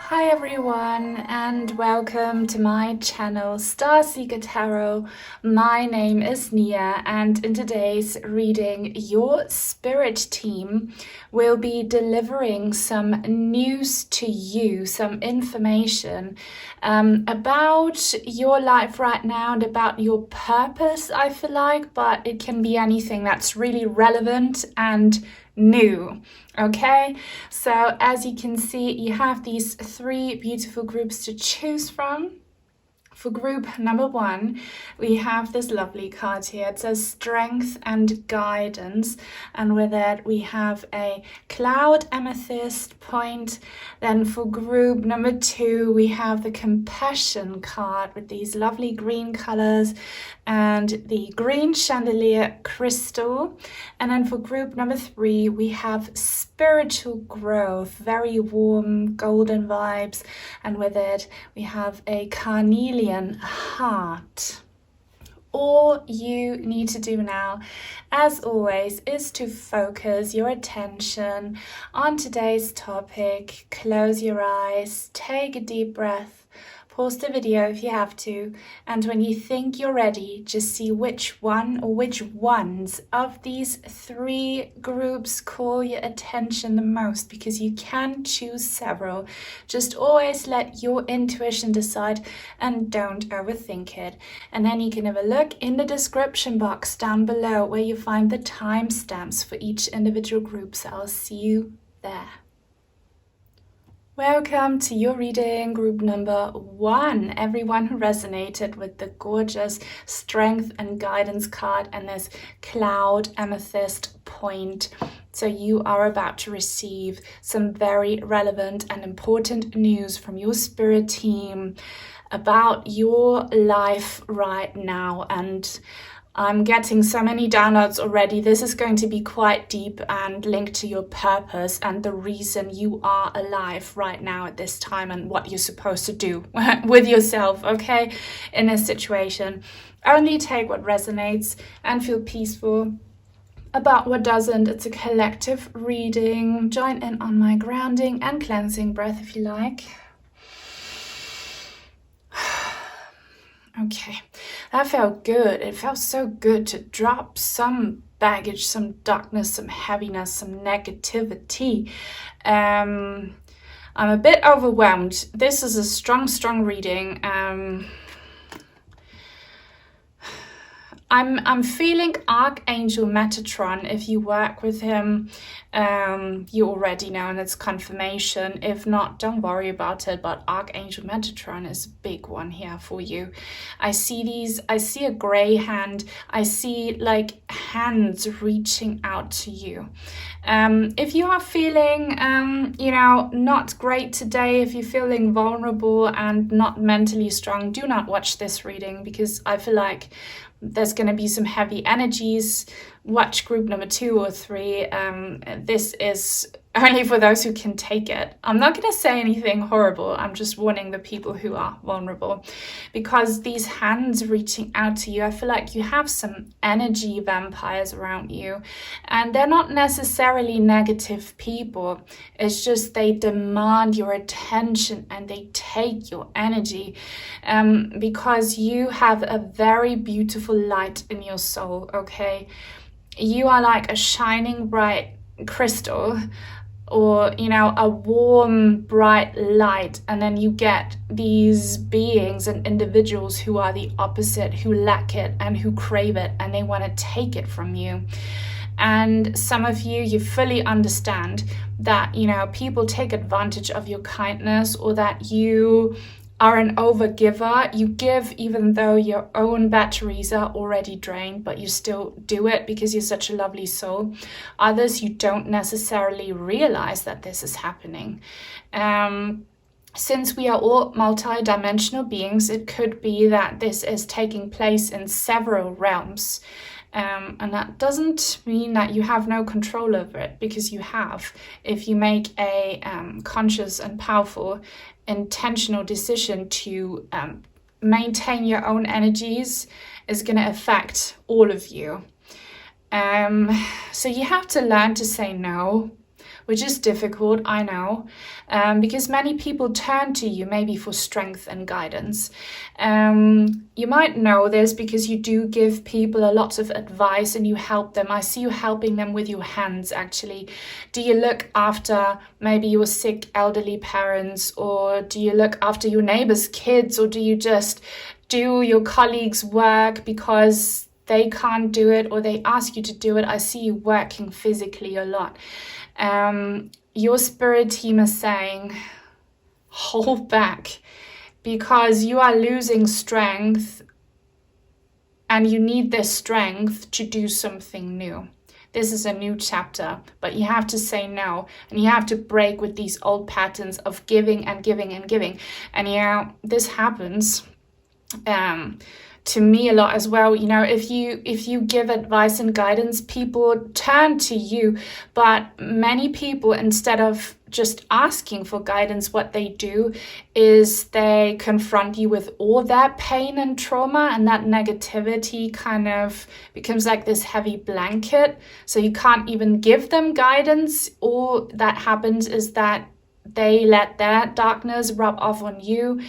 Hi everyone and welcome to my channel Starseeker Tarot. My name is Nia and in today's reading your spirit team will be delivering some news to you, some information about your life right now and about your purpose, I feel like, but it can be anything that's really relevant and new. Okay, so as you can see, you have these three beautiful groups to choose from. For group number one, we have this lovely card here. It says strength and guidance, and with it we have a cloud amethyst point. Then for group number two, we have the compassion card with these lovely green colors and the green chandelier crystal. And then for group number three, we have spiritual growth, very warm golden vibes, and with it we have a carnelian heart. All you need to do now, as always, is to focus your attention on today's topic. Close your eyes, take a deep breath, pause the video if you have to, and when you think you're ready, just see which one or which ones of these three groups call your attention the most, because you can choose several. Just always let your intuition decide and don't overthink it. And then you can have a look in the description box down below where you find the timestamps for each individual group, so I'll see you there. Welcome to your reading, group number one. Everyone who resonated with the gorgeous strength and guidance card and this cloud amethyst point. So you are about to receive some very relevant and important news from your spirit team about your life right now. And I'm getting so many downloads already. This is going to be quite deep and linked to your purpose and the reason you are alive right now at this time and what you're supposed to do with yourself, okay, in this situation. Only take what resonates and feel peaceful about what doesn't. It's a collective reading. Join in on my grounding and cleansing breath if you like. Okay, that felt good. It felt so good to drop some baggage, some darkness, some heaviness, some negativity. I'm a bit overwhelmed. This is a strong reading. I'm feeling Archangel Metatron. If you work with him, you already know, and it's confirmation. If not, don't worry about it, but Archangel Metatron is a big one here for you. I see a gray hand. I see like hands reaching out to you. If you are feeling, not great today, if you're feeling vulnerable and not mentally strong, do not watch this reading, because I feel like there's going to be some heavy energies. Watch group number 2 or 3. This is only for those who can take it. I'm not going to say anything horrible. I'm just warning the people who are vulnerable, because these hands reaching out to you, I feel like you have some energy vampires around you, and they're not necessarily negative people. It's just they demand your attention and they take your energy, because you have a very beautiful light in your soul, okay? You are like a shining bright crystal, or a warm bright light, and then you get these beings and individuals who are the opposite, who lack it and who crave it, and they want to take it from you. And some of you fully understand that people take advantage of your kindness, or that you are an overgiver. You give even though your own batteries are already drained, but you still do it because you're such a lovely soul. Others, you don't necessarily realize that this is happening. Since we are all multi-dimensional beings, it could be that this is taking place in several realms. And that doesn't mean that you have no control over it, because you have. If you make a conscious and powerful intentional decision to maintain your own energies, is going to affect all of you. So you have to learn to say no. which is difficult, I know, because many people turn to you maybe for strength and guidance. You might know this because you do give people a lot of advice and you help them. I see you helping them with your hands, actually. Do you look after maybe your sick elderly parents, or do you look after your neighbor's kids, or do you just do your colleagues' work because they can't do it or they ask you to do it? I see you working physically a lot. Your spirit team is saying, hold back, because you are losing strength and you need this strength to do something new. This is a new chapter, but you have to say no, and you have to break with these old patterns of giving and giving and giving. And yeah, this happens to me a lot as well. You know, if you give advice and guidance, people turn to you, but many people, instead of just asking for guidance, what they do is they confront you with all that pain and trauma, and that negativity kind of becomes like this heavy blanket, so you can't even give them guidance. All that happens is that they let their darkness rub off on you.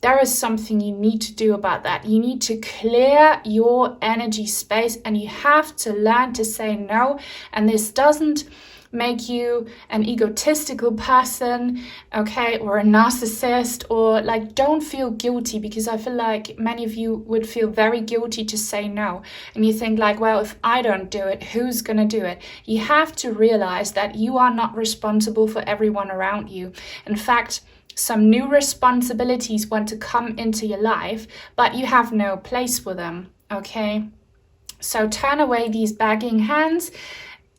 There is something you need to do about that. You need to clear your energy space, and you have to learn to say no. And this doesn't make you an egotistical person, okay, or a narcissist, or like, don't feel guilty, because I feel like many of you would feel very guilty to say no. And you think like, well, if I don't do it, who's gonna do it? You have to realize that you are not responsible for everyone around you. In fact, some new responsibilities want to come into your life, but you have no place for them, okay? So turn away these begging hands.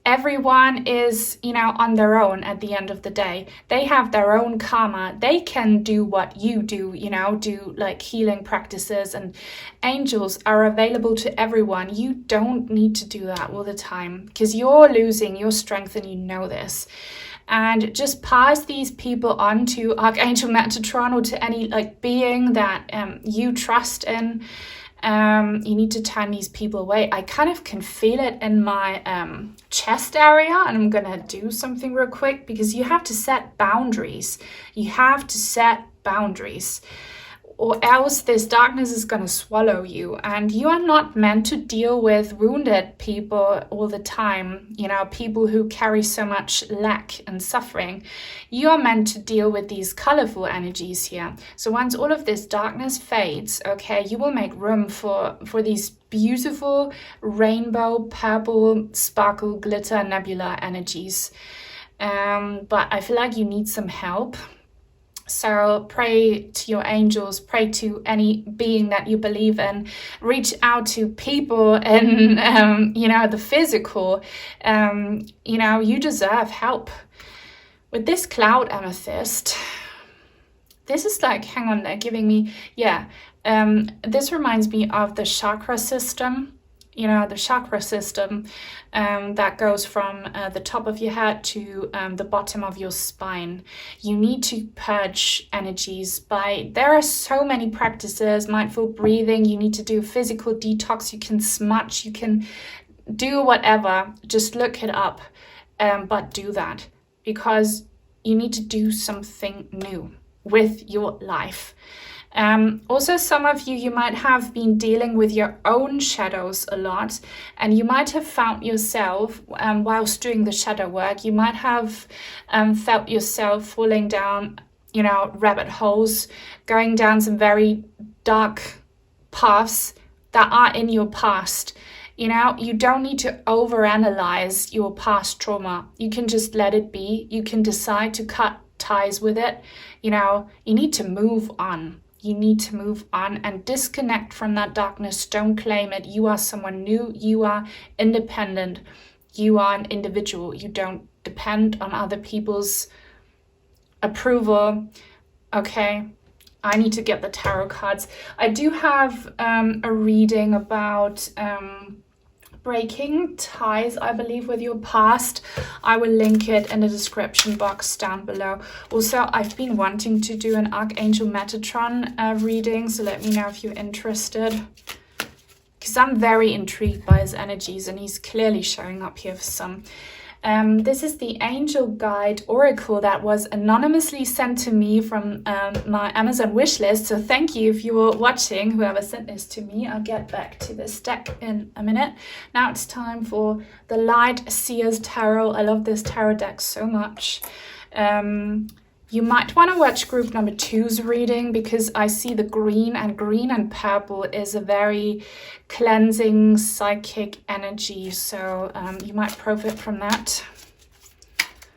Everyone is, on their own at the end of the day. They have their own karma. They can do what you do, do like healing practices, and angels are available to everyone. You don't need to do that all the time, because you're losing your strength and you know this. And just pass these people on to Archangel Metatron, or to any being that you trust in. You need to turn these people away. I kind of can feel it in my chest area, and I'm gonna do something real quick, because you have to set boundaries. You have to set boundaries, or else this darkness is going to swallow you. And you are not meant to deal with wounded people all the time, people who carry so much lack and suffering. You are meant to deal with these colorful energies here. So once all of this darkness fades, okay, you will make room for these beautiful rainbow, purple, sparkle, glitter, nebula energies. But I feel like you need some help. So pray to your angels, pray to any being that you believe in, reach out to people in, the physical. You deserve help. With this cloud amethyst, this is like, hang on, they're giving me, this reminds me of the chakra system. The chakra system that goes from the top of your head to the bottom of your spine. You need to purge energies there are so many practices, mindful breathing, you need to do physical detox, you can smudge, you can do whatever, just look it up, but do that, because you need to do something new with your life. Also, some of you might have been dealing with your own shadows a lot, and you might have found yourself, whilst doing the shadow work, you might have felt yourself falling down, rabbit holes, going down some very dark paths that are in your past. You don't need to overanalyze your past trauma. You can just let it be. You can decide to cut ties with it. You need to move on. You need to move on and disconnect from that darkness. Don't claim it. You are someone new. You are independent. You are an individual. You don't depend on other people's approval. Okay, I need to get the tarot cards. I do have a reading about breaking ties, I believe, with your past. I will link it in the description box down below. Also, I've been wanting to do an Archangel Metatron reading, so let me know if you're interested, because I'm very intrigued by his energies, and he's clearly showing up here for some. This is the Angel Guide Oracle that was anonymously sent to me from my Amazon wishlist. So thank you if you were watching, whoever sent this to me. I'll get back to this deck in a minute. Now it's time for the Light Seers Tarot. I love this tarot deck so much. You might want to watch group number 2's reading, because I see the green and purple is a very cleansing psychic energy. So you might profit from that,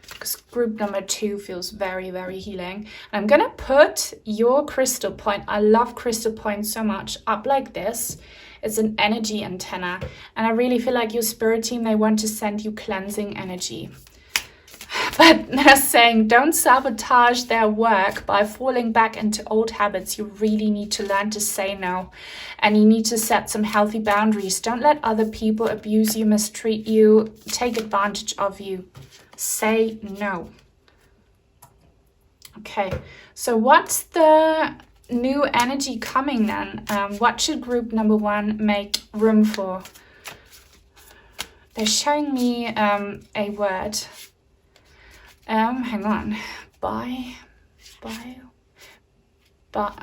because group number 2 feels very, very healing. And I'm going to put your crystal point, I love crystal points so much, up like this. It's an energy antenna. And I really feel like your spirit team, they want to send you cleansing energy. But they're saying don't sabotage their work by falling back into old habits. You really need to learn to say no. And you need to set some healthy boundaries. Don't let other people abuse you, mistreat you, take advantage of you. Say no. Okay, so what's the new energy coming then? What should group number 1 make room for? They're showing me a word. Hang on, but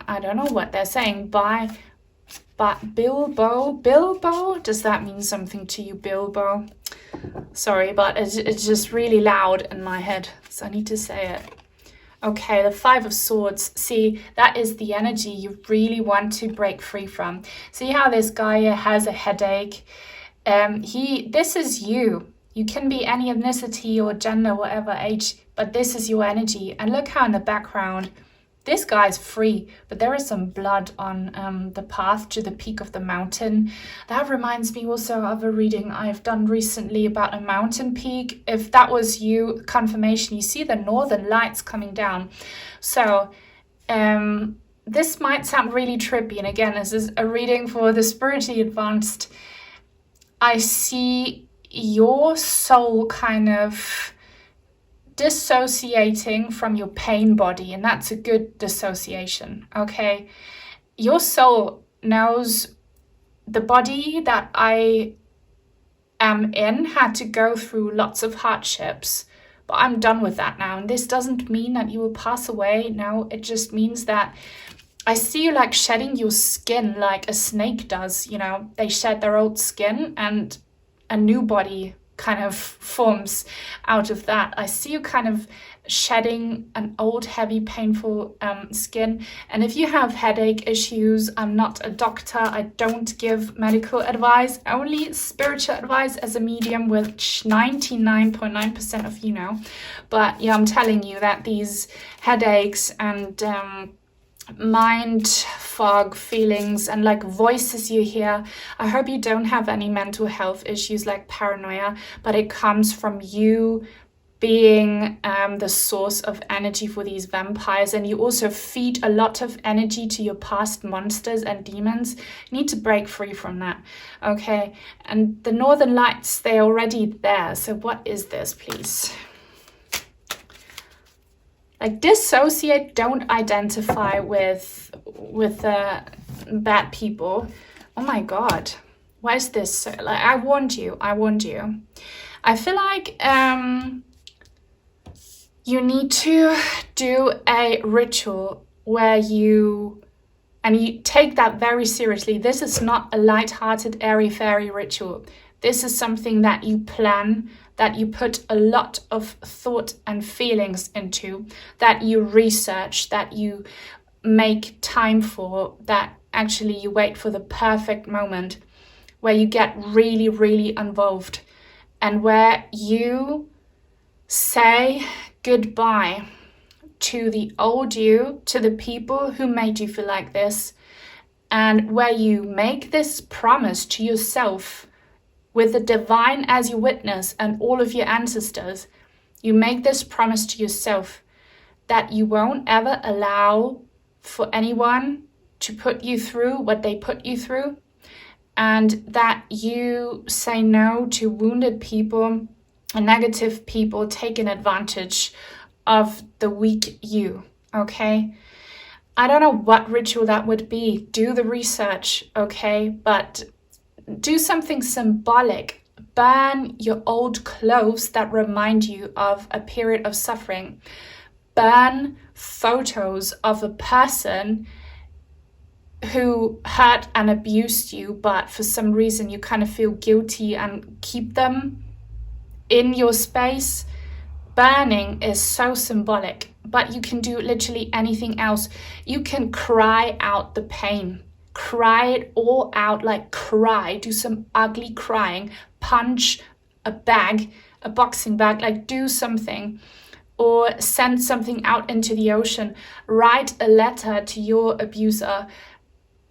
I don't know what they're saying. But Bilbo, does that mean something to you, Bilbo? Sorry, but it's just really loud in my head, so I need to say it. Okay, the 5 of Swords. See, that is the energy you really want to break free from. See how this guy here has a headache? This is you. You can be any ethnicity or gender, whatever age, but this is your energy. And look how in the background, this guy's free, but there is some blood on the path to the peak of the mountain. That reminds me also of a reading I've done recently about a mountain peak. If that was you, confirmation, you see the northern lights coming down. So this might sound really trippy. And again, this is a reading for the spiritually advanced. I see your soul kind of dissociating from your pain body, and that's a good dissociation. Okay, your soul knows the body that I am in had to go through lots of hardships, but I'm done with that now. And this doesn't mean that you will pass away. No, it just means that I see you like shedding your skin like a snake does. You know, they shed their old skin and a new body kind of forms out of that. I see you kind of shedding an old, heavy, painful skin. And if you have headache issues, I'm not a doctor. I don't give medical advice, only spiritual advice as a medium, which 99.9% of you know. But yeah, I'm telling you that these headaches and mind fog feelings and like voices you hear, I hope you don't have any mental health issues like paranoia, but it comes from you being the source of energy for these vampires. And you also feed a lot of energy to your past monsters and demons. You need to break free from that. Okay, and the northern lights, they're already there. So what is this, please? Like, dissociate, don't identify with bad people. Oh my God, why is this so, like, I warned you. I feel like you need to do a ritual where you take that very seriously. This is not a light-hearted, airy-fairy ritual. This is something that you plan, that you put a lot of thought and feelings into, that you research, that you make time for, that actually you wait for the perfect moment where you get really, really involved and where you say goodbye to the old you, to the people who made you feel like this, and where you make this promise to yourself with the divine as your witness and all of your ancestors. You make this promise to yourself that you won't ever allow for anyone to put you through what they put you through, and that you say no to wounded people and negative people taking advantage of the weak you, okay? I don't know what ritual that would be. Do the research, okay? But do something symbolic. burn your old clothes that remind you of a period of suffering. Burn photos of a person who hurt and abused you, but for some reason you kind of feel guilty and keep them in your space. Burning is so symbolic, but you can do literally anything else. You can cry out the pain. Cry it all out, like cry. Do some ugly crying. Punch a bag, a boxing bag, like do something. Or send something out into the ocean. Write a letter to your abuser.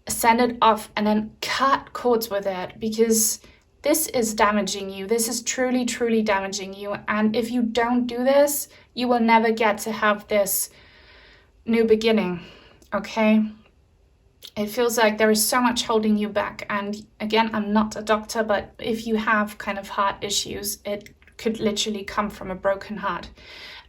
Send it off and then cut cords with it, because this is damaging you. This is truly, truly damaging you. And if you don't do this, you will never get to have this new beginning, okay? It feels like there is so much holding you back. And again, I'm not a doctor, but if you have kind of heart issues, it could literally come from a broken heart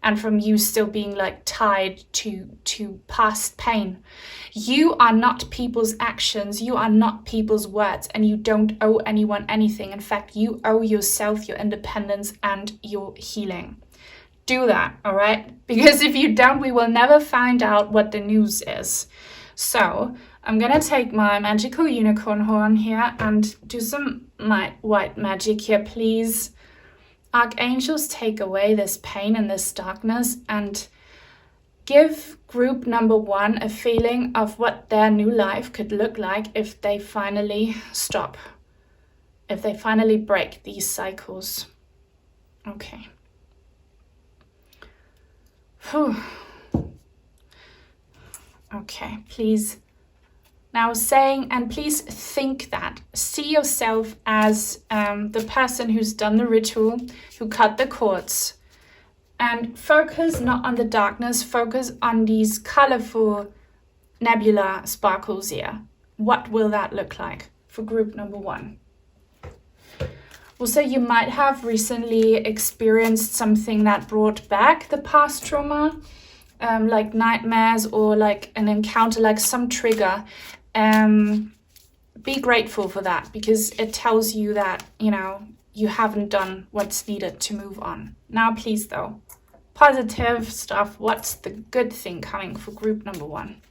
and from you still being like tied to past pain. You are not people's actions, you are not people's words, and you don't owe anyone anything. In fact, you owe yourself your independence and your healing. Do that, all right? Because if you don't, we will never find out what the news is. So I'm gonna take my magical unicorn horn here and do some white magic here, please. Archangels, take away this pain and this darkness and give group number 1 a feeling of what their new life could look like if they finally stop, if they finally break these cycles. Okay. Whew. Okay, please. Now saying, and please think that, see yourself as the person who's done the ritual, who cut the cords, and focus not on the darkness, focus on these colorful nebula sparkles here. What will that look like for group number 1? Also, you might have recently experienced something that brought back the past trauma, like nightmares or like an encounter, like some trigger. Be grateful for that, because it tells you that, you know, you haven't done what's needed to move on. Now, please, though, positive stuff. What's the good thing coming for group number 1?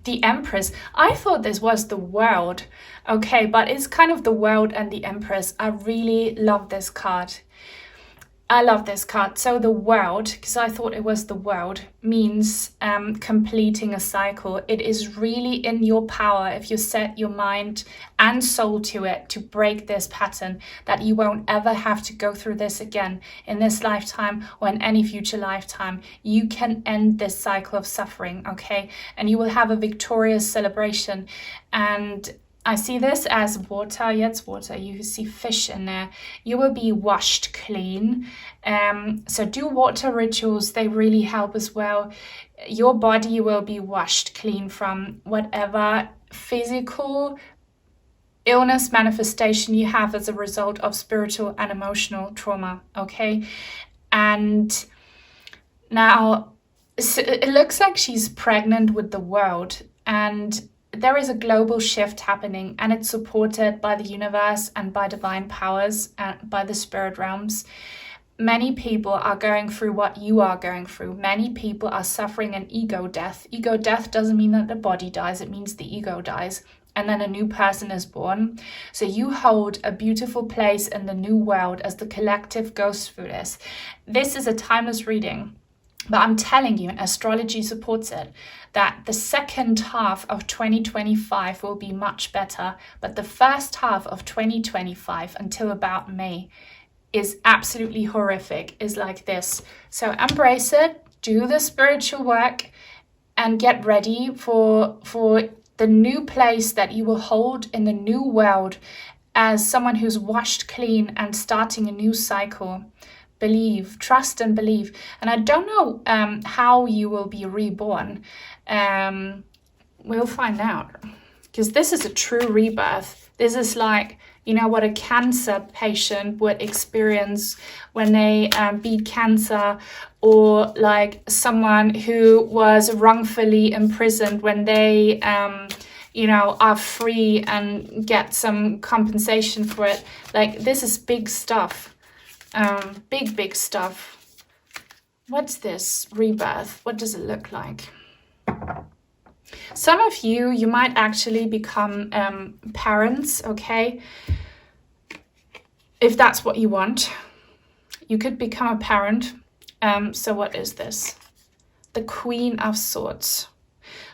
The Empress. I thought this was the World. Okay, but it's kind of the World and the Empress. I really love this card. I love this card. So the World, because I thought it was the World, means completing a cycle. It is really in your power, if you set your mind and soul to it, to break this pattern, that you won't ever have to go through this again in this lifetime or in any future lifetime. You can end this cycle of suffering, okay? And you will have a victorious celebration. And I see this as water. Yeah, it's water. You see fish in there. You will be washed clean. So do water rituals. They really help as well. Your body will be washed clean from whatever physical illness manifestation you have as a result of spiritual and emotional trauma. Okay. And now it looks like she's pregnant with the World, and there is a global shift happening, and it's supported by the universe and by divine powers and by the spirit realms. Many people are going through what you are going through. Many people are suffering an ego death. Ego death doesn't mean that the body dies. It means the ego dies, and then a new person is born. So you hold a beautiful place in the new world as the collective goes through this. This is a timeless reading. But I'm telling you, and astrology supports it, that the second half of 2025 will be much better. But the first half of 2025 until about May is absolutely horrific, is like this. So embrace it, do the spiritual work, and get ready for the new place that you will hold in the new world as someone who's washed clean and starting a new cycle. Believe, trust and believe. And I don't know how you will be reborn. We'll find out, because this is a true rebirth. This is like, you know, what a cancer patient would experience when they beat cancer, or like someone who was wrongfully imprisoned when they you know, are free and get some compensation for it. Like, this is big stuff. Big stuff. What's this? Rebirth. What does it look like? Some of you might actually become parents, okay? If that's what you want. You could become a parent. So what is this? The Queen of Swords.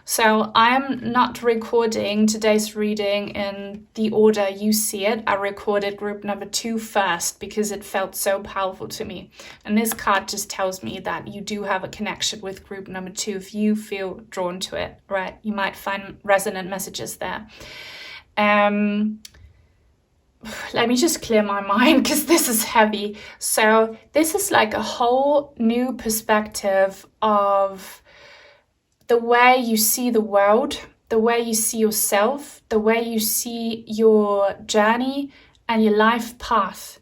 So I'm not recording today's reading in the order you see it. I recorded group number 2 first because it felt so powerful to me. And this card just tells me that you do have a connection with group number 2 if you feel drawn to it, right? You might find resonant messages there. Let me just clear my mind because this is heavy. So this is like a whole new perspective of the way you see the world, the way you see yourself, the way you see your journey and your life path.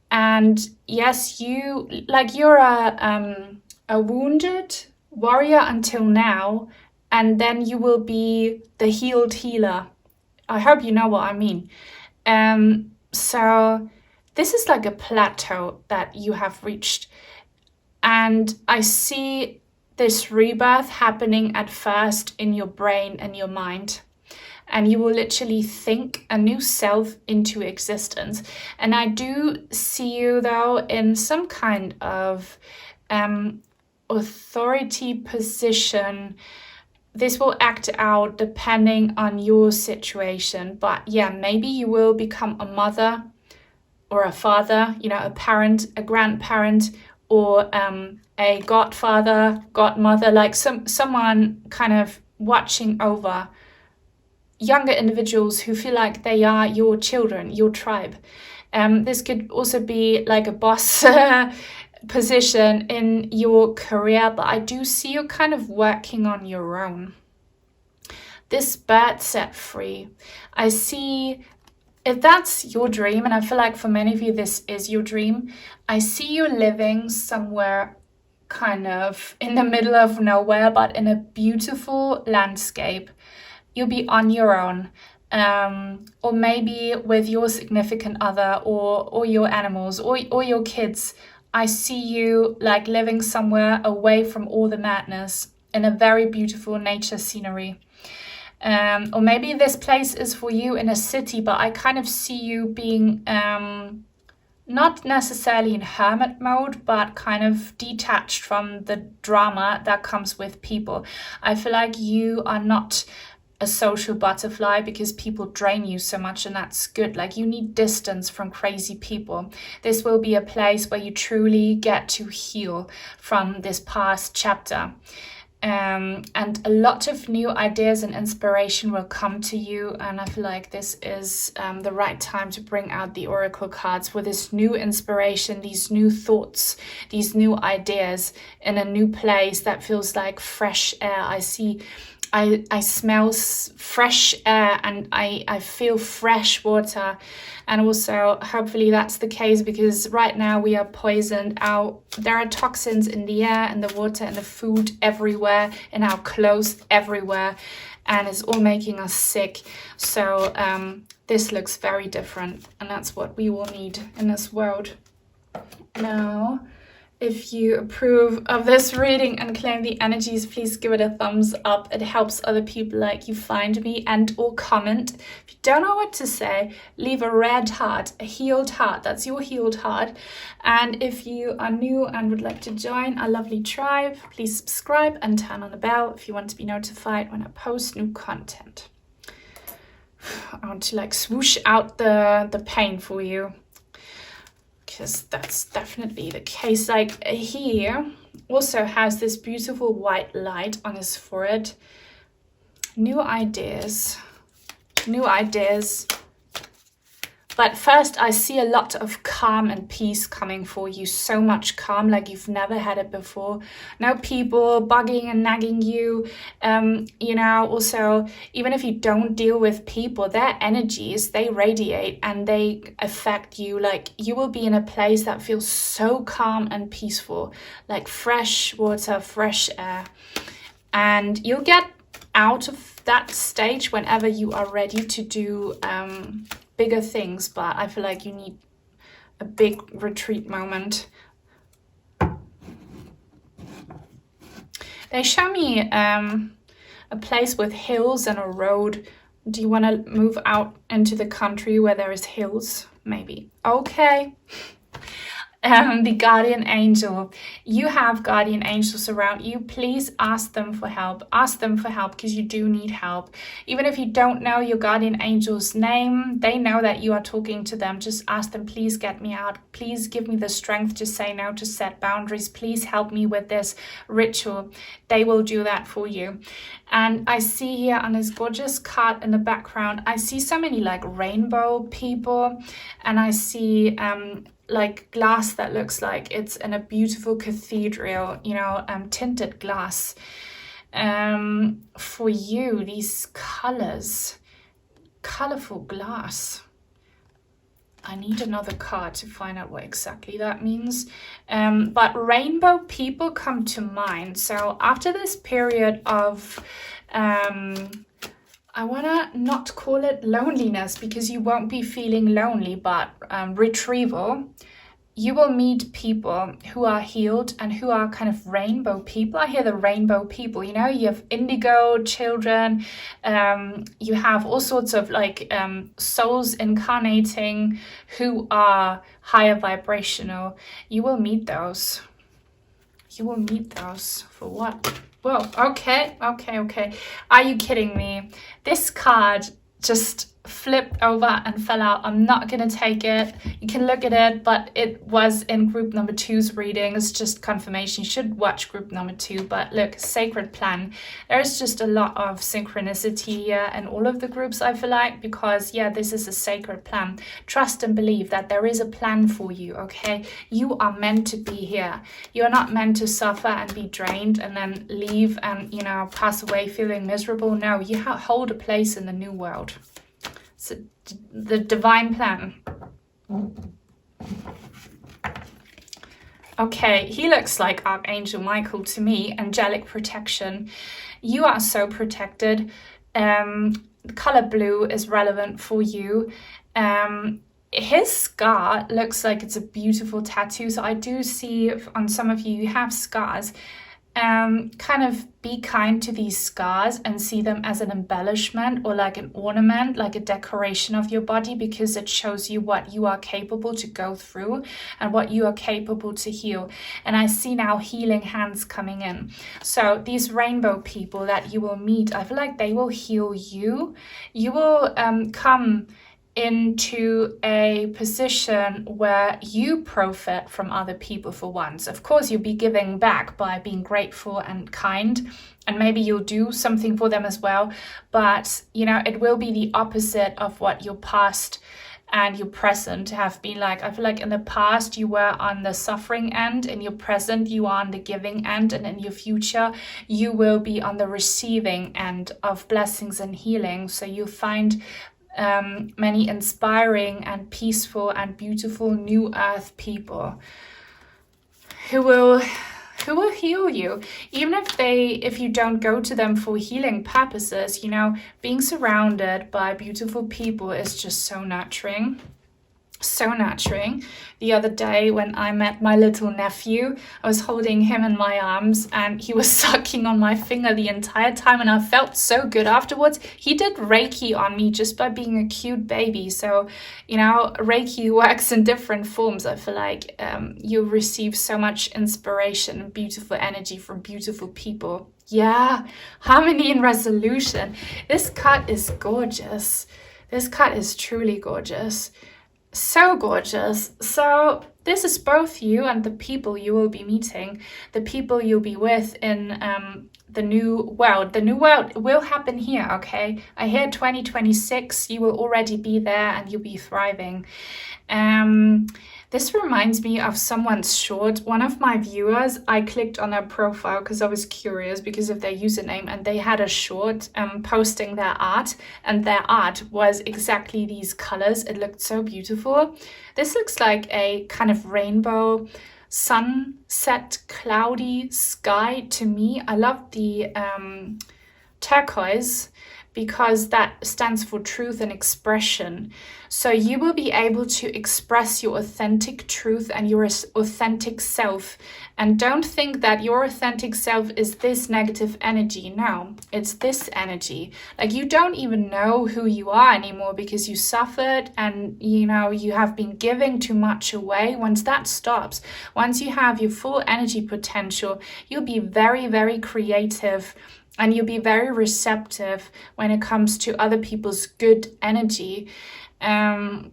And yes, you're a wounded warrior until now, and then you will be the healed healer. I hope you know what I mean. So this is like a plateau that you have reached. And I see this rebirth happening at first in your brain and your mind. And you will literally think a new self into existence. And I do see you, though, in some kind of authority position. This will act out depending on your situation. But yeah, maybe you will become a mother or a father, you know, a parent, a grandparent, or a godfather, godmother, like someone kind of watching over younger individuals who feel like they are your children, your tribe. This could also be like a boss position in your career, but I do see you kind of working on your own. This bird set free. I see, if that's your dream, and I feel like for many of you this is your dream, I see you living somewhere kind of in the middle of nowhere, but in a beautiful landscape. You'll be on your own, or maybe with your significant other, or your animals, or your kids. I see you like living somewhere away from all the madness in a very beautiful nature scenery. Or maybe this place is for you in a city, but I kind of see you being not necessarily in hermit mode, but kind of detached from the drama that comes with people. I feel like you are not a social butterfly because people drain you so much, and that's good. Like, you need distance from crazy people. This will be a place where you truly get to heal from this past chapter. And a lot of new ideas and inspiration will come to you, and I feel like this is the right time to bring out the oracle cards with this new inspiration, these new thoughts, these new ideas in a new place that feels like fresh air. I smell fresh air, and I feel fresh water. And also, hopefully that's the case, because right now we are poisoned out. There are toxins in the air, in the water, in the food, everywhere, in our clothes, everywhere. And it's all making us sick. So this looks very different. And that's what we will need in this world. Now, if you approve of this reading and claim the energies, please give it a thumbs up. It helps other people like you find me, and or comment. If you don't know what to say, leave a red heart, a healed heart. That's your healed heart. And if you are new and would like to join our lovely tribe, please subscribe and turn on the bell if you want to be notified when I post new content. I want to like swoosh out the pain for you, because that's definitely the case. Like, he also has this beautiful white light on his forehead. New ideas. But first, I see a lot of calm and peace coming for you. So much calm, like you've never had it before. No people bugging and nagging you. You know, also, even if you don't deal with people, their energies, they radiate and they affect you. Like, you will be in a place that feels so calm and peaceful, like fresh water, fresh air. And you'll get out of that stage whenever you are ready to do bigger things, but I feel like you need a big retreat moment. They show me a place with hills and a road. Do you want to move out into the country where there is hills? Maybe. Okay. The guardian angel. You have guardian angels around you. Please ask them for help. Ask them for help because you do need help. Even if you don't know your guardian angel's name, they know that you are talking to them. Just ask them, please get me out. Please give me the strength to say no, to set boundaries. Please help me with this ritual. They will do that for you. And I see here on this gorgeous card in the background, I see so many like rainbow people, and I see like glass that looks like it's in a beautiful cathedral, you know, tinted glass. For you, these colors, colorful glass. I need another card to find out what exactly that means. But rainbow people come to mind. So after this period of, I want to not call it loneliness because you won't be feeling lonely, but retrieval, you will meet people who are healed and who are kind of rainbow people. I hear the rainbow people, you know, you have indigo children, you have all sorts of like souls incarnating who are higher vibrational. You will meet those. You will meet those. For what? Whoa, okay. Are you kidding me? This card just flipped over and fell out. I'm not gonna take it. You can look at it, but it was in group number 2's reading. It's just confirmation. You should watch group number 2. But look, sacred plan. There's just a lot of synchronicity here in all of the groups, I feel like, because yeah, this is a sacred plan. Trust and believe that there is a plan for you, okay? You are meant to be here. You are not meant to suffer and be drained and then leave and, you know, pass away feeling miserable. No, you hold a place in the new world. So the divine plan. Okay, he looks like Archangel Michael to me. Angelic protection. You are so protected. The color blue is relevant for you. His scar looks like it's a beautiful tattoo. So I do see on some of you, you have scars. Kind of be kind to these scars and see them as an embellishment or like an ornament, like a decoration of your body, because it shows you what you are capable to go through and what you are capable to heal. And I see now healing hands coming in. So these rainbow people that you will meet, I feel like they will heal you. You will come into a position where you profit from other people for once. Of course, you'll be giving back by being grateful and kind, and maybe you'll do something for them as well. But, you know, it will be the opposite of what your past and your present have been like. I feel like in the past you were on the suffering end, in your present you are on the giving end, and in your future you will be on the receiving end of blessings and healing. So you'll find many inspiring and peaceful and beautiful new earth people who will heal you, even if you don't go to them for healing purposes. You know, being surrounded by beautiful people is just so nurturing. So nurturing. The other day when I met my little nephew, I was holding him in my arms and he was sucking on my finger the entire time, and I felt so good afterwards. He did Reiki on me just by being a cute baby. So, you know, Reiki works in different forms. I feel like you receive so much inspiration and beautiful energy from beautiful people. Yeah, harmony and resolution. This card is gorgeous. This card is truly gorgeous. So gorgeous. So this is both you and the people you will be meeting, the people you'll be with in the new world. The new world will happen here, okay? I hear 2026, you will already be there and you'll be thriving. This reminds me of someone's short. One of my viewers, I clicked on their profile because I was curious because of their username, and they had a short posting their art, and their art was exactly these colors. It looked so beautiful. This looks like a kind of rainbow sunset cloudy sky to me. I love the turquoise because that stands for truth and expression. So you will be able to express your authentic truth and your authentic self. And don't think that your authentic self is this negative energy. No, it's this energy. Like, you don't even know who you are anymore because you suffered and, you know, you have been giving too much away. Once that stops, once you have your full energy potential, you'll be very, very creative. And you'll be very receptive when it comes to other people's good energy. And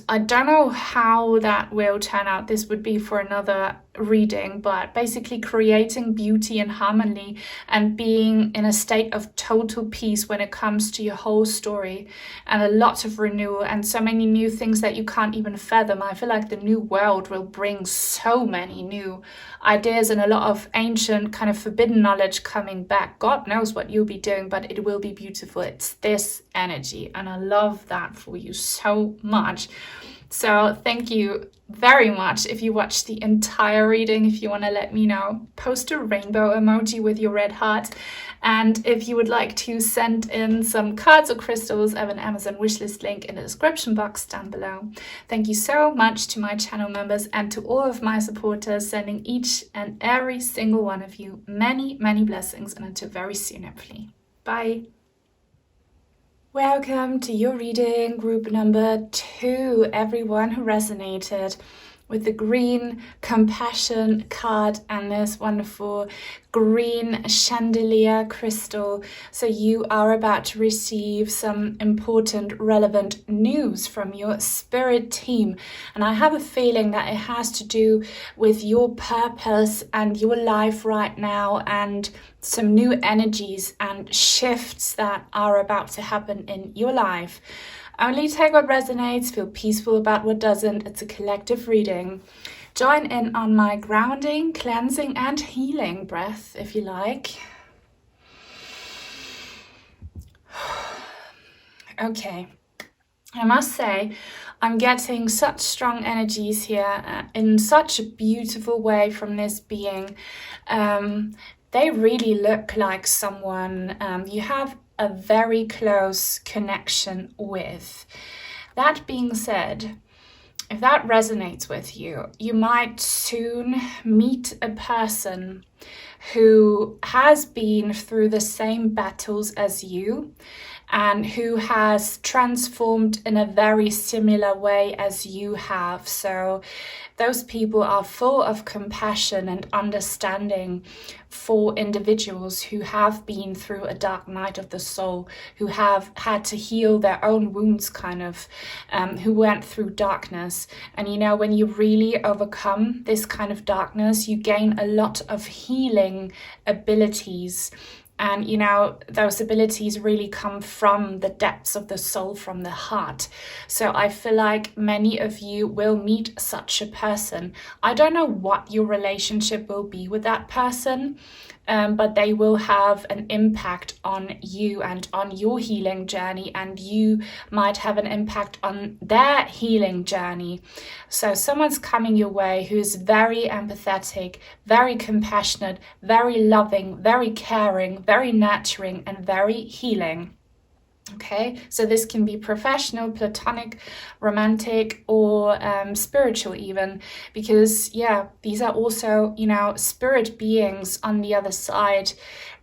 I don't know how that will turn out. This would be for another reading, but basically creating beauty and harmony and being in a state of total peace when it comes to your whole story, and a lot of renewal and so many new things that you can't even fathom. I feel like the new world will bring so many new ideas and a lot of ancient kind of forbidden knowledge coming back. God knows what you'll be doing, but it will be beautiful. It's this energy, and I love that for you so much. So thank you very much. If you watched the entire reading, if you want to let me know, post a rainbow emoji with your red heart. And if you would like to send in some cards or crystals, I have an Amazon wishlist link in the description box down below. Thank you so much to my channel members and to all of my supporters, sending each and every single one of you many, many blessings, and until very soon, hopefully. Bye. Welcome to your reading, group number 2, everyone who resonated with the green compassion card and this wonderful green chandelier crystal. So you are about to receive some important, relevant news from your spirit team. And I have a feeling that it has to do with your purpose and your life right now, and some new energies and shifts that are about to happen in your life. Only take what resonates, feel peaceful about what doesn't. It's a collective reading. Join in on my grounding, cleansing, and healing breath if you like. Okay, I must say, I'm getting such strong energies here in such a beautiful way from this being. They really look like someone you have a very close connection with. That being said, if that resonates with you, you might soon meet a person who has been through the same battles as you and who has transformed in a very similar way as you have. So those people are full of compassion and understanding for individuals who have been through a dark night of the soul, who have had to heal their own wounds, kind of, who went through darkness. And you know, when you really overcome this kind of darkness, you gain a lot of healing abilities. And, you know, those abilities really come from the depths of the soul, from the heart. So I feel like many of you will meet such a person. I don't know what your relationship will be with that person, but they will have an impact on you and on your healing journey, and you might have an impact on their healing journey. So someone's coming your way who is very empathetic, very compassionate, very loving, very caring, very nurturing, and very healing. Okay, so this can be professional, platonic, romantic, or spiritual even, because yeah, these are also, you know, spirit beings on the other side,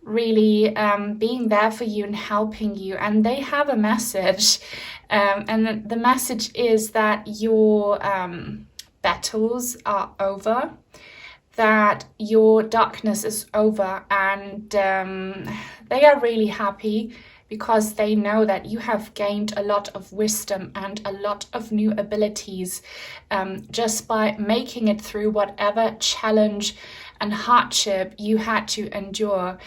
really being there for you and helping you. And they have a message, and the message is that your battles are over, that your darkness is over, and they are really happy because they know that you have gained a lot of wisdom and a lot of new abilities just by making it through whatever challenge and hardship you had to endure.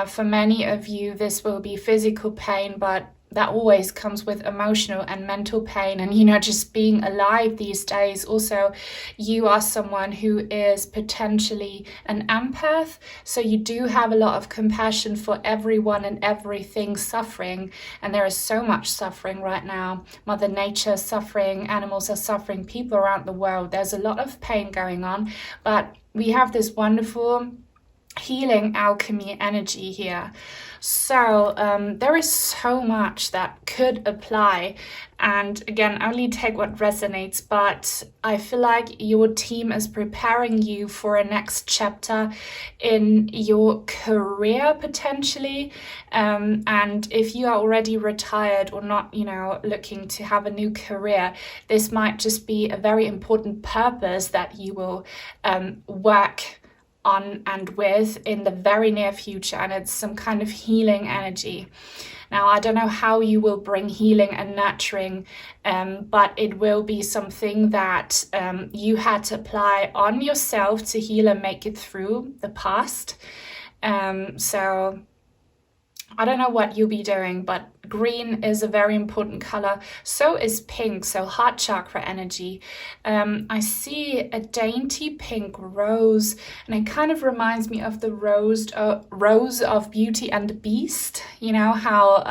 For many of you, this will be physical pain, but that always comes with emotional and mental pain. And, you know, just being alive these days. Also, you are someone who is potentially an empath. So you do have a lot of compassion for everyone and everything suffering. And there is so much suffering right now. Mother Nature is suffering, animals are suffering, people around the world. There's a lot of pain going on. But we have this wonderful healing alchemy energy here. So there is so much that could apply, and again, only take what resonates, but I feel like your team is preparing you for a next chapter in your career potentially, and if you are already retired or not, you know, looking to have a new career, this might just be a very important purpose that you will work on and with in the very near future, and it's some kind of healing energy. Now, I don't know how you will bring healing and nurturing, but it will be something that you had to apply on yourself to heal and make it through the past. So I don't know what you'll be doing, but green is a very important color. So is pink, so heart chakra energy. I see a dainty pink rose, and it kind of reminds me of the rose of Beauty and the Beast. You know how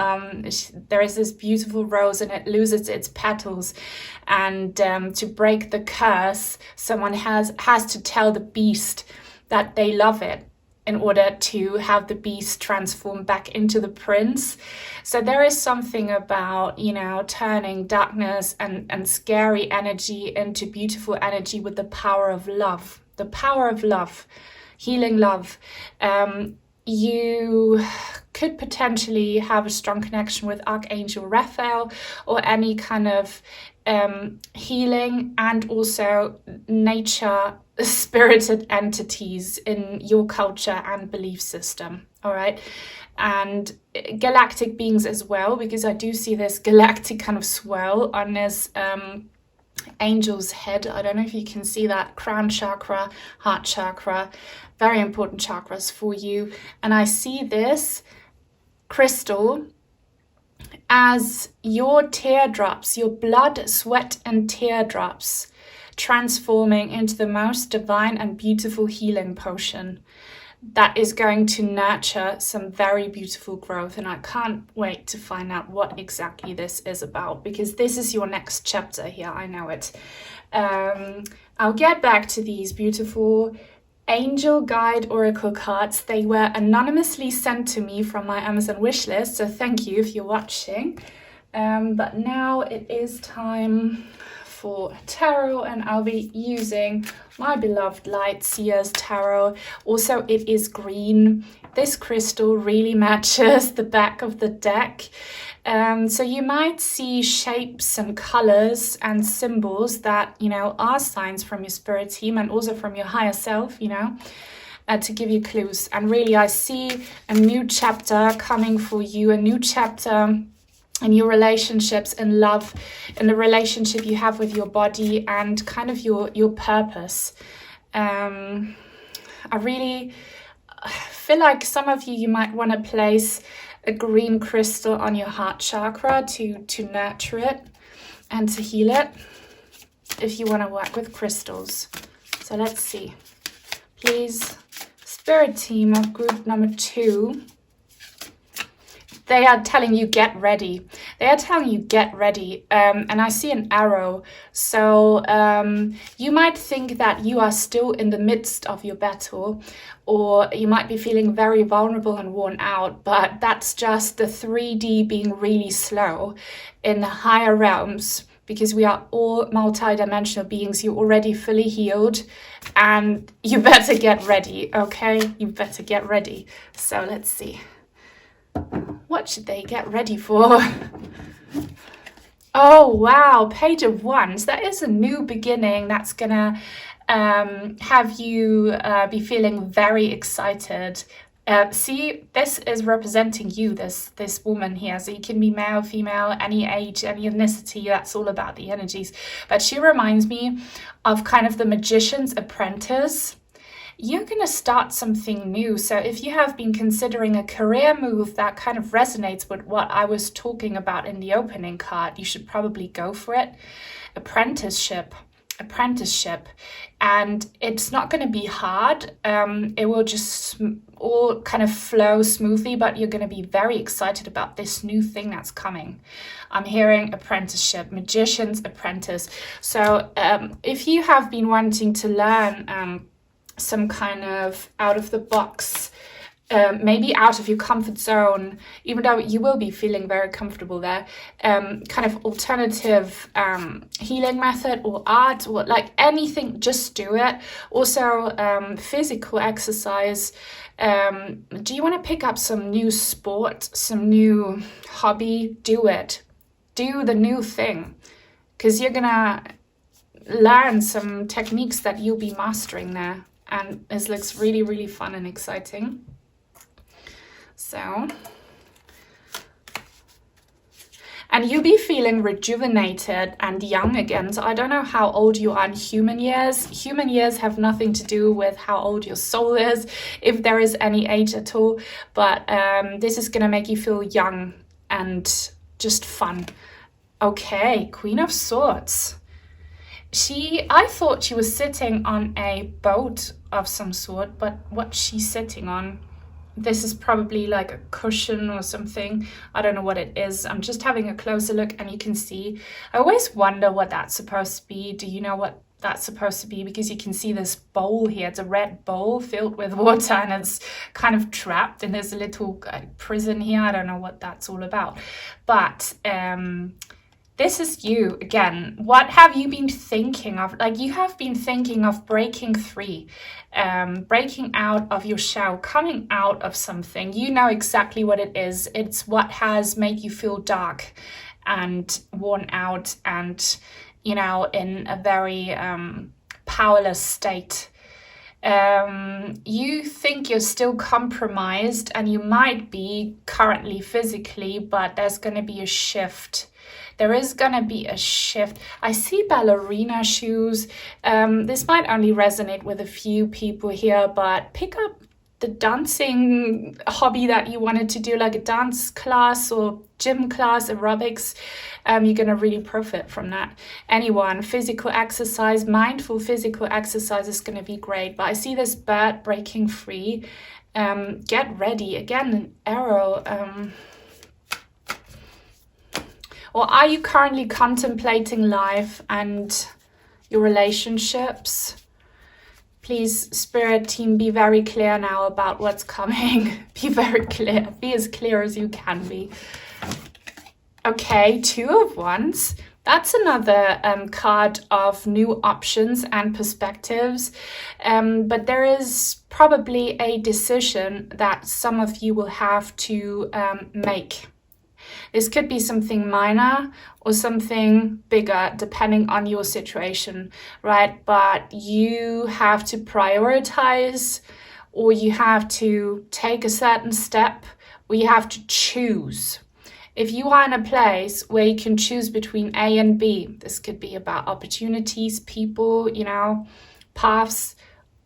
there is this beautiful rose and it loses its petals, and to break the curse, someone has to tell the beast that they love it, in order to have the beast transform back into the prince. So there is something about, you know, turning darkness and scary energy into beautiful energy with the power of love. The power of love, healing love. You could potentially have a strong connection with Archangel Raphael, or any kind of healing and also nature spirited entities in your culture and belief system. All right, and galactic beings as well, because I do see this galactic kind of swirl on this angel's head. I don't know if you can see that. Crown chakra, heart chakra, very important chakras for you. And I see this crystal as your teardrops, your blood, sweat and teardrops, transforming into the most divine and beautiful healing potion that is going to nurture some very beautiful growth. And I can't wait to find out what exactly this is about, because this is your next chapter here. I know it. I'll get back to these beautiful angel guide oracle cards. They were anonymously sent to me from my Amazon wishlist, so thank you if you're watching. But now it is time for tarot, and I'll be using my beloved Light Seers tarot. Also, it is green. This crystal really matches the back of the deck. So you might see shapes and colors and symbols that, you know, are signs from your spirit team and also from your higher self, you know, to give you clues. And really, I see a new chapter coming for you, a new chapter in your relationships, in love, in the relationship you have with your body, and kind of your purpose. I really feel like some of you might want to place a green crystal on your heart chakra to nurture it and to heal it, if you want to work with crystals. So let's see. Please, spirit team of group number 2. They are telling you get ready. They are telling you get ready. And I see an arrow. So you might think that you are still in the midst of your battle, or you might be feeling very vulnerable and worn out, but that's just the 3D being really slow in the higher realms, because we are all multidimensional beings. You're already fully healed, and you better get ready, okay? You better get ready. So let's see. What should they get ready for? Oh, wow. Page of Wands. That is a new beginning. That's going to have you be feeling very excited. See, this is representing you, this woman here. So you can be male, female, any age, any ethnicity. That's all about the energies. But she reminds me of kind of the magician's apprentice. You're going to start something new. So if you have been considering a career move that kind of resonates with what I was talking about in the opening card, you should probably go for it. Apprenticeship. And it's not going to be hard. It will just all kind of flow smoothly, but you're going to be very excited about this new thing that's coming. I'm hearing apprenticeship, magician's apprentice. So if you have been wanting to learn some kind of out of the box, maybe out of your comfort zone, even though you will be feeling very comfortable there, kind of alternative healing method or art or like anything, just do it. Also, physical exercise. Do you want to pick up some new sport, some new hobby? Do it. Do the new thing, because you're gonna learn some techniques that you'll be mastering there, and it looks really, really fun and exciting. So, and you'll be feeling rejuvenated and young again. So I don't know how old you are in human years. Human years have nothing to do with how old your soul is, if there is any age at all. But this is gonna make you feel young and just fun. Okay, Queen of Swords. I thought she was sitting on a boat of some sort, but what she's sitting on, this is probably like a cushion or something. I don't know what it is. I'm just having a closer look, and you can see, I always wonder what that's supposed to be. Do you know what that's supposed to be? Because you can see this bowl here. It's a red bowl filled with water, and it's kind of trapped, and there's a little prison here. I don't know what that's all about. But this is you again. What have you been thinking of? Like, you have been thinking of breaking free, breaking out of your shell, coming out of something. You know exactly what it is. It's what has made you feel dark and worn out and, you know, in a very powerless state. You think you're still compromised, and you might be currently physically, but there's going to be a shift. There is going to be a shift. I see ballerina shoes. This might only resonate with a few people here, but pick up the dancing hobby that you wanted to do, like a dance class or gym class, aerobics. You're going to really profit from that. Anyone, physical exercise, mindful physical exercise is going to be great. But I see this bird breaking free. Get ready. Again, an arrow. Or are you currently contemplating life and your relationships? Please, Spirit team, be very clear now about what's coming. Be very clear. Be as clear as you can be. Okay, Two of Wands. That's another card of new options and perspectives. But there is probably a decision that some of you will have to make. This could be something minor or something bigger, depending on your situation, right? But you have to prioritize, or you have to take a certain step, or you have to choose. If you are in a place where you can choose between A and B, this could be about opportunities, people, you know, paths,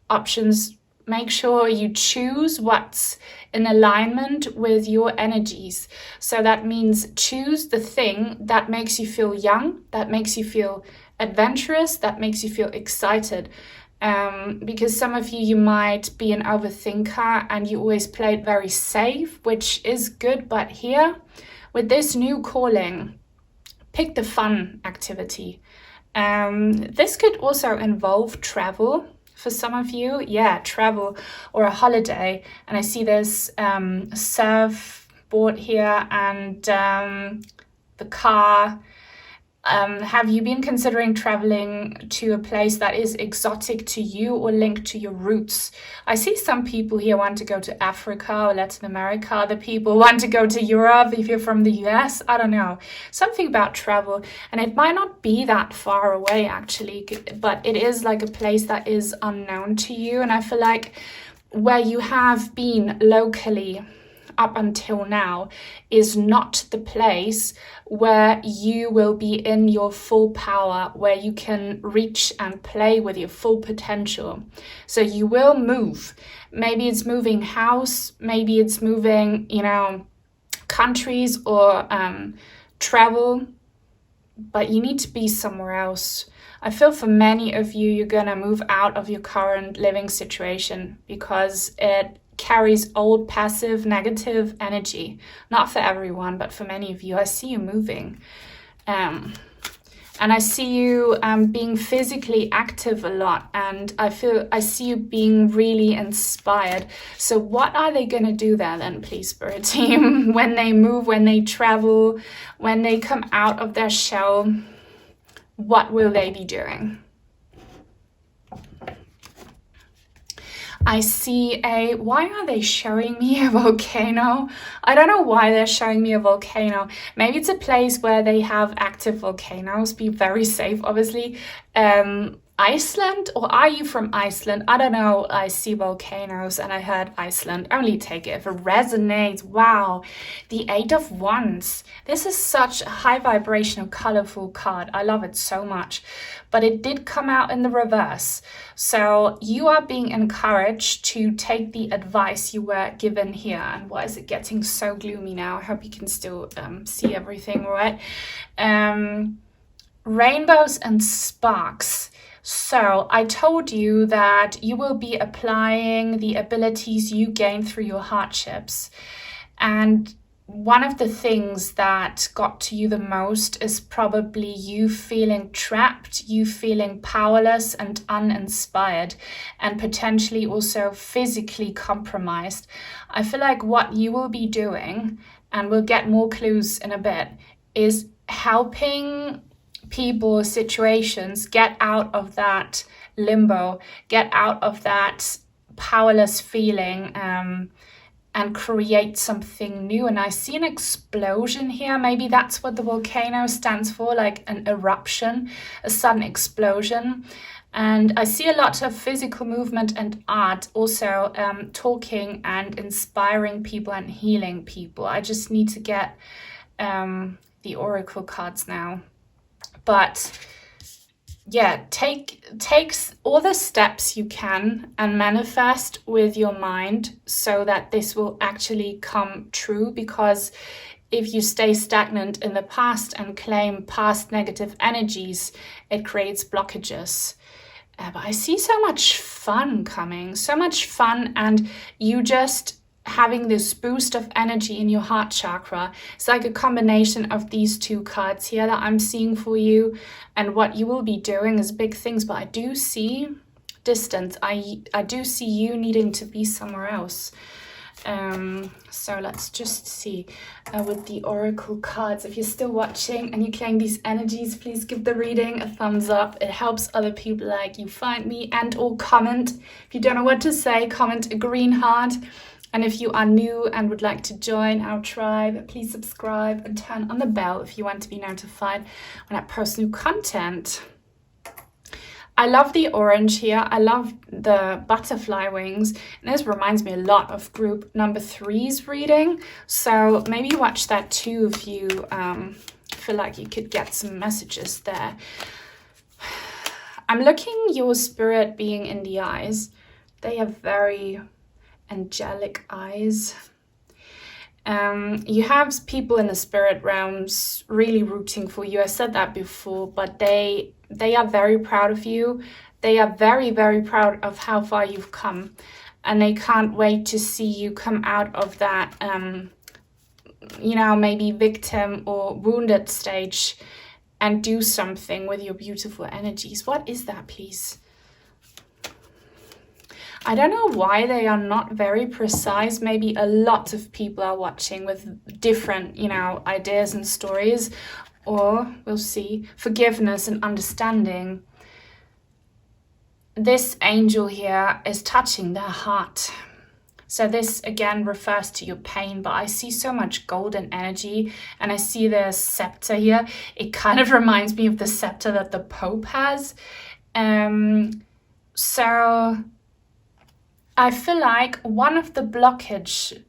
options. Make sure you choose what's in alignment with your energies. So that means choose the thing that makes you feel young, that makes you feel adventurous, that makes you feel excited. Because some of you might be an overthinker and you always play it very safe, which is good. But here, with this new calling, pick the fun activity. This could also involve travel. For some of you, yeah, travel or a holiday. And I see this surfboard here and the car. Have you been considering traveling to a place that is exotic to you or linked to your roots? I see some people here want to go to Africa or Latin America. Other people want to go to Europe if you're from the US. I don't know. Something about travel. And it might not be that far away, actually, but it is like a place that is unknown to you. And I feel like where you have been locally up until now is not the place where you will be in your full power, where you can reach and play with your full potential. So you will move. Maybe it's moving house, maybe it's moving, you know, countries or travel, but you need to be somewhere else. I feel for many of you, you're gonna move out of your current living situation because it carries old, passive, negative energy. Not for everyone, but for many of you. I see you moving. And I see you being physically active a lot, and I see you being really inspired. So what are they going to do there then, please, Spirit Team? When they move, when they travel, when they come out of their shell, what will they be doing? I see why are they showing me a volcano? I don't know why they're showing me a volcano. Maybe it's a place where they have active volcanoes. Be very safe, obviously. Iceland, or are you from Iceland? I don't know. I see volcanoes and I heard Iceland. Only take it if it resonates. Wow. The Eight of Wands. This is such a high vibrational, colorful card. I love it so much. But it did come out in the reverse. So you are being encouraged to take the advice you were given here. And why is it getting so gloomy now? I hope you can still see everything, right? Rainbows and sparks. So I told you that you will be applying the abilities you gained through your hardships. And one of the things that got to you the most is probably you feeling trapped, you feeling powerless and uninspired, and potentially also physically compromised. I feel like what you will be doing, and we'll get more clues in a bit, is helping people, situations get out of that limbo, get out of that powerless feeling, and create something new. And I see an explosion here. Maybe that's what the volcano stands for, like an eruption, a sudden explosion. And I see a lot of physical movement and art, also talking and inspiring people and healing people. I just need to get the oracle cards now. But yeah, take all the steps you can and manifest with your mind so that this will actually come true. Because if you stay stagnant in the past and claim past negative energies, it creates blockages. But I see so much fun coming, so much fun, and you just having this boost of energy in your heart chakra. It's like a combination of these two cards here that I'm seeing for you. And what you will be doing is big things, but I do see distance. I do see you needing to be somewhere else. So let's just see with the oracle cards. If you're still watching and you claim these energies, please give the reading a thumbs up. It helps other people like you find me, and or comment. If you don't know what to say, comment a green heart. And if you are new and would like to join our tribe, please subscribe and turn on the bell if you want to be notified when I post new content. I love the orange here. I love the butterfly wings. And this reminds me a lot of group number 3's reading. So maybe watch that too if you feel like you could get some messages there. I'm looking your spirit being in the eyes. They have very angelic eyes. You have people in the spirit realms really rooting for you. I said that before, but they are very proud of you. They are very, very proud of how far you've come, and they can't wait to see you come out of that maybe victim or wounded stage and do something with your beautiful energies. What is that, please? I don't know why they are not very precise. Maybe a lot of people are watching with different, ideas and stories, or we'll see. Forgiveness and understanding. This angel here is touching their heart. So this again refers to your pain, but I see so much golden energy, and I see the scepter here. It kind of reminds me of the scepter that the Pope has. So I feel like one of the blockages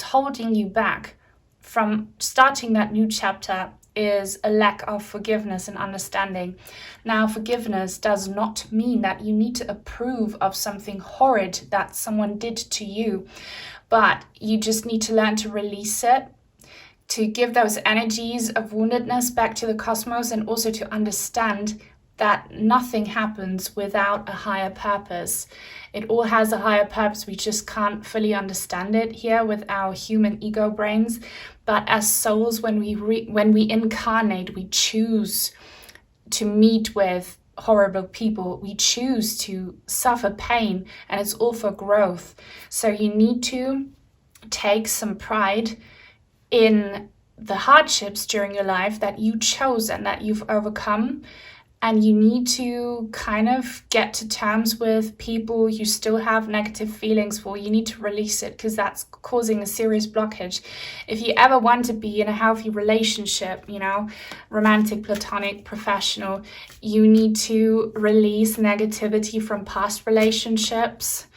holding you back from starting that new chapter is a lack of forgiveness and understanding. Now, forgiveness does not mean that you need to approve of something horrid that someone did to you, but you just need to learn to release it, to give those energies of woundedness back to the cosmos, and also to understand that nothing happens without a higher purpose. It all has a higher purpose. We just can't fully understand it here with our human ego brains. But as souls, when we incarnate, we choose to meet with horrible people. We choose to suffer pain, and it's all for growth. So you need to take some pride in the hardships during your life that you chose and that you've overcome. And you need to kind of get to terms with people you still have negative feelings for. You need to release it, because that's causing a serious blockage. If you ever want to be in a healthy relationship, you know, romantic, platonic, professional, you need to release negativity from past relationships.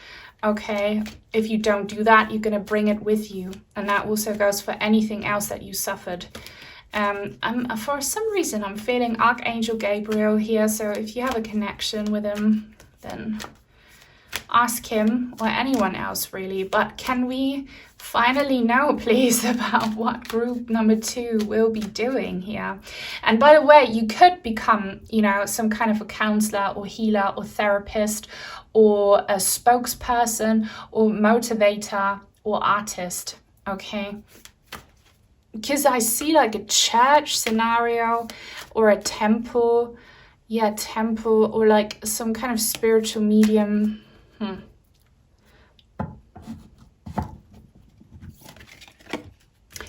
Okay, if you don't do that, you're going to bring it with you. And that also goes for anything else that you suffered. For some reason, I'm feeling Archangel Gabriel here. So if you have a connection with him, then ask him, or anyone else really. But can we finally know, please, about what group number 2 will be doing here? And by the way, you could become, you know, some kind of a counselor or healer or therapist or a spokesperson or motivator or artist, okay? Because I see like a church scenario or a temple. Yeah, temple, or like some kind of spiritual medium.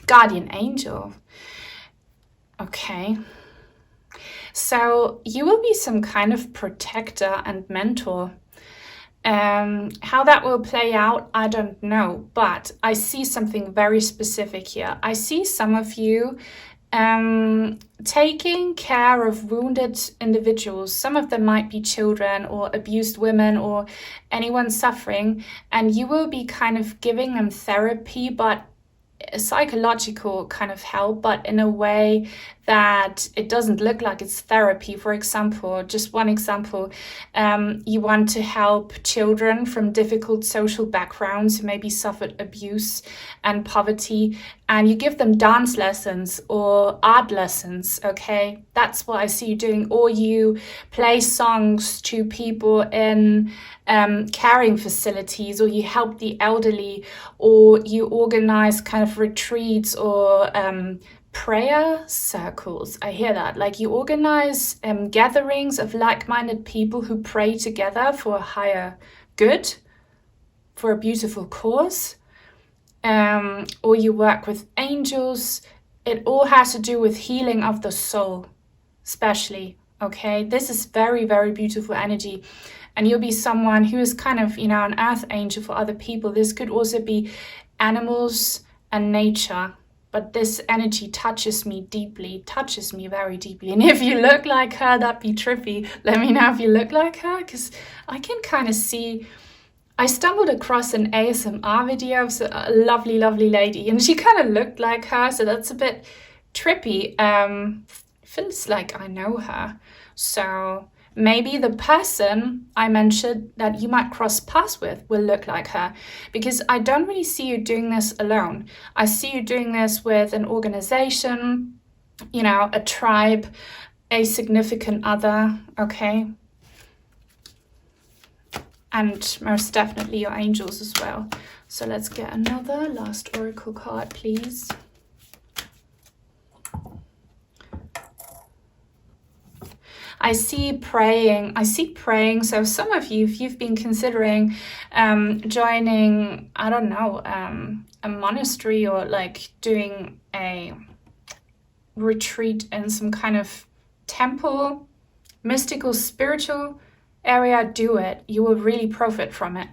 Guardian angel. Okay. So you will be some kind of protector and mentor. How that will play out, I don't know, but I see something very specific here. I see some of you taking care of wounded individuals. Some of them might be children or abused women or anyone suffering, and you will be kind of giving them therapy, but a psychological kind of help, but in a way that it doesn't look like it's therapy. For example, just one example, you want to help children from difficult social backgrounds who maybe suffered abuse and poverty, and you give them dance lessons or art lessons, okay? That's what I see you doing. Or you play songs to people in caring facilities, or you help the elderly, or you organize kind of retreats or prayer circles. I hear that. Like you organize gatherings of like-minded people who pray together for a higher good, for a beautiful cause, or you work with angels. It all has to do with healing of the soul, especially, okay? This is very, very beautiful energy. And you'll be someone who is kind of, you know, an earth angel for other people. This could also be animals and nature. But this energy touches me deeply, touches me very deeply. And if you look like her, that'd be trippy. Let me know if you look like her, because I can kind of see. I stumbled across an ASMR video of a lovely, lovely lady, and she kind of looked like her, so that's a bit trippy. Feels like I know her. So maybe the person I mentioned that you might cross paths with will look like her, because I don't really see you doing this alone. I see you doing this with an organization, you know, a tribe, a significant other, okay? And most definitely your angels as well. So let's get another last oracle card, please. I see praying. So some of you, if you've been considering joining, I don't know, a monastery, or like doing a retreat in some kind of temple, mystical, spiritual area, do it. You will really profit from it.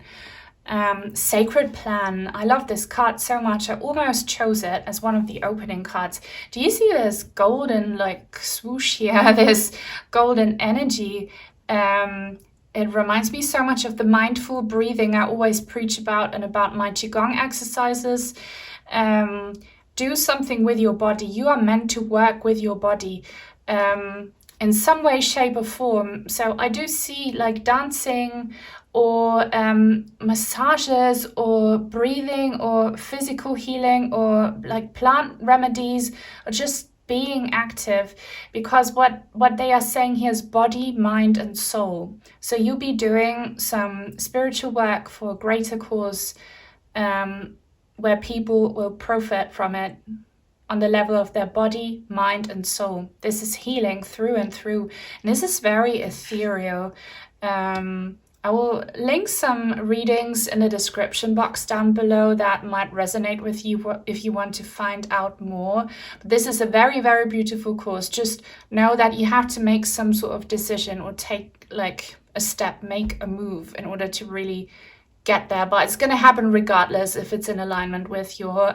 Sacred plan. I love this card so much. I almost chose it as one of the opening cards. Do you see this golden like swoosh here? This golden energy. It reminds me so much of the mindful breathing I always preach about, and about my Qigong exercises. Do something with your body. You are meant to work with your body in some way, shape or form. So I do see like dancing, or massages, or breathing, or physical healing, or like plant remedies, or just being active, because what they are saying here is body, mind, and soul. So you'll be doing some spiritual work for a greater cause, where people will profit from it on the level of their body, mind, and soul. This is healing through and through. And this is very ethereal. I will link some readings in the description box down below that might resonate with you if you want to find out more. But this is a very, very beautiful course. Just know that you have to make some sort of decision or take like a step, make a move in order to really get there. But it's going to happen regardless if it's in alignment with your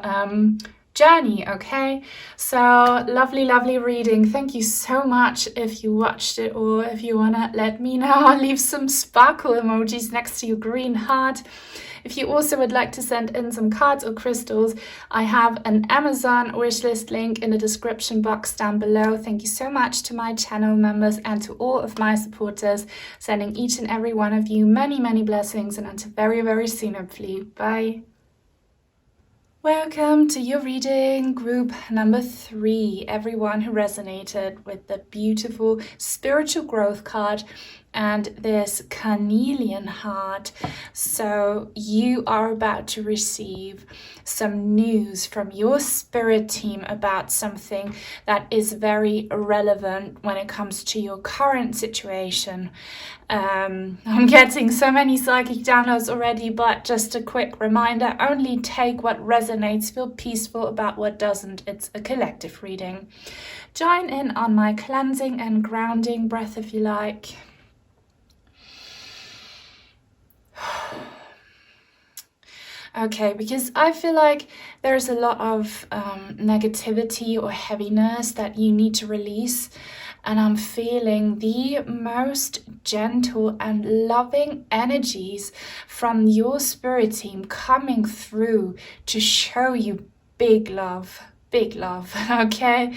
journey. Okay, so lovely reading. Thank you so much if you watched it, or if you want to let me know, leave some sparkle emojis next to your green heart. If you also would like to send in some cards or crystals, I have an Amazon wishlist link in the description box down below. Thank you so much to my channel members and to all of my supporters, sending each and every one of you many blessings, and until very soon, hopefully. Bye. Welcome to your reading group number 3, everyone who resonated with the beautiful spiritual growth card and this Carnelian heart. So you are about to receive some news from your spirit team about something that is very relevant when it comes to your current situation. I'm getting so many psychic downloads already, but just a quick reminder, only take what resonates, feel peaceful about what doesn't. It's a collective reading. Join in on my cleansing and grounding breath if you like. Okay, because I feel like there's a lot of negativity or heaviness that you need to release. And I'm feeling the most gentle and loving energies from your spirit team coming through to show you big love, okay?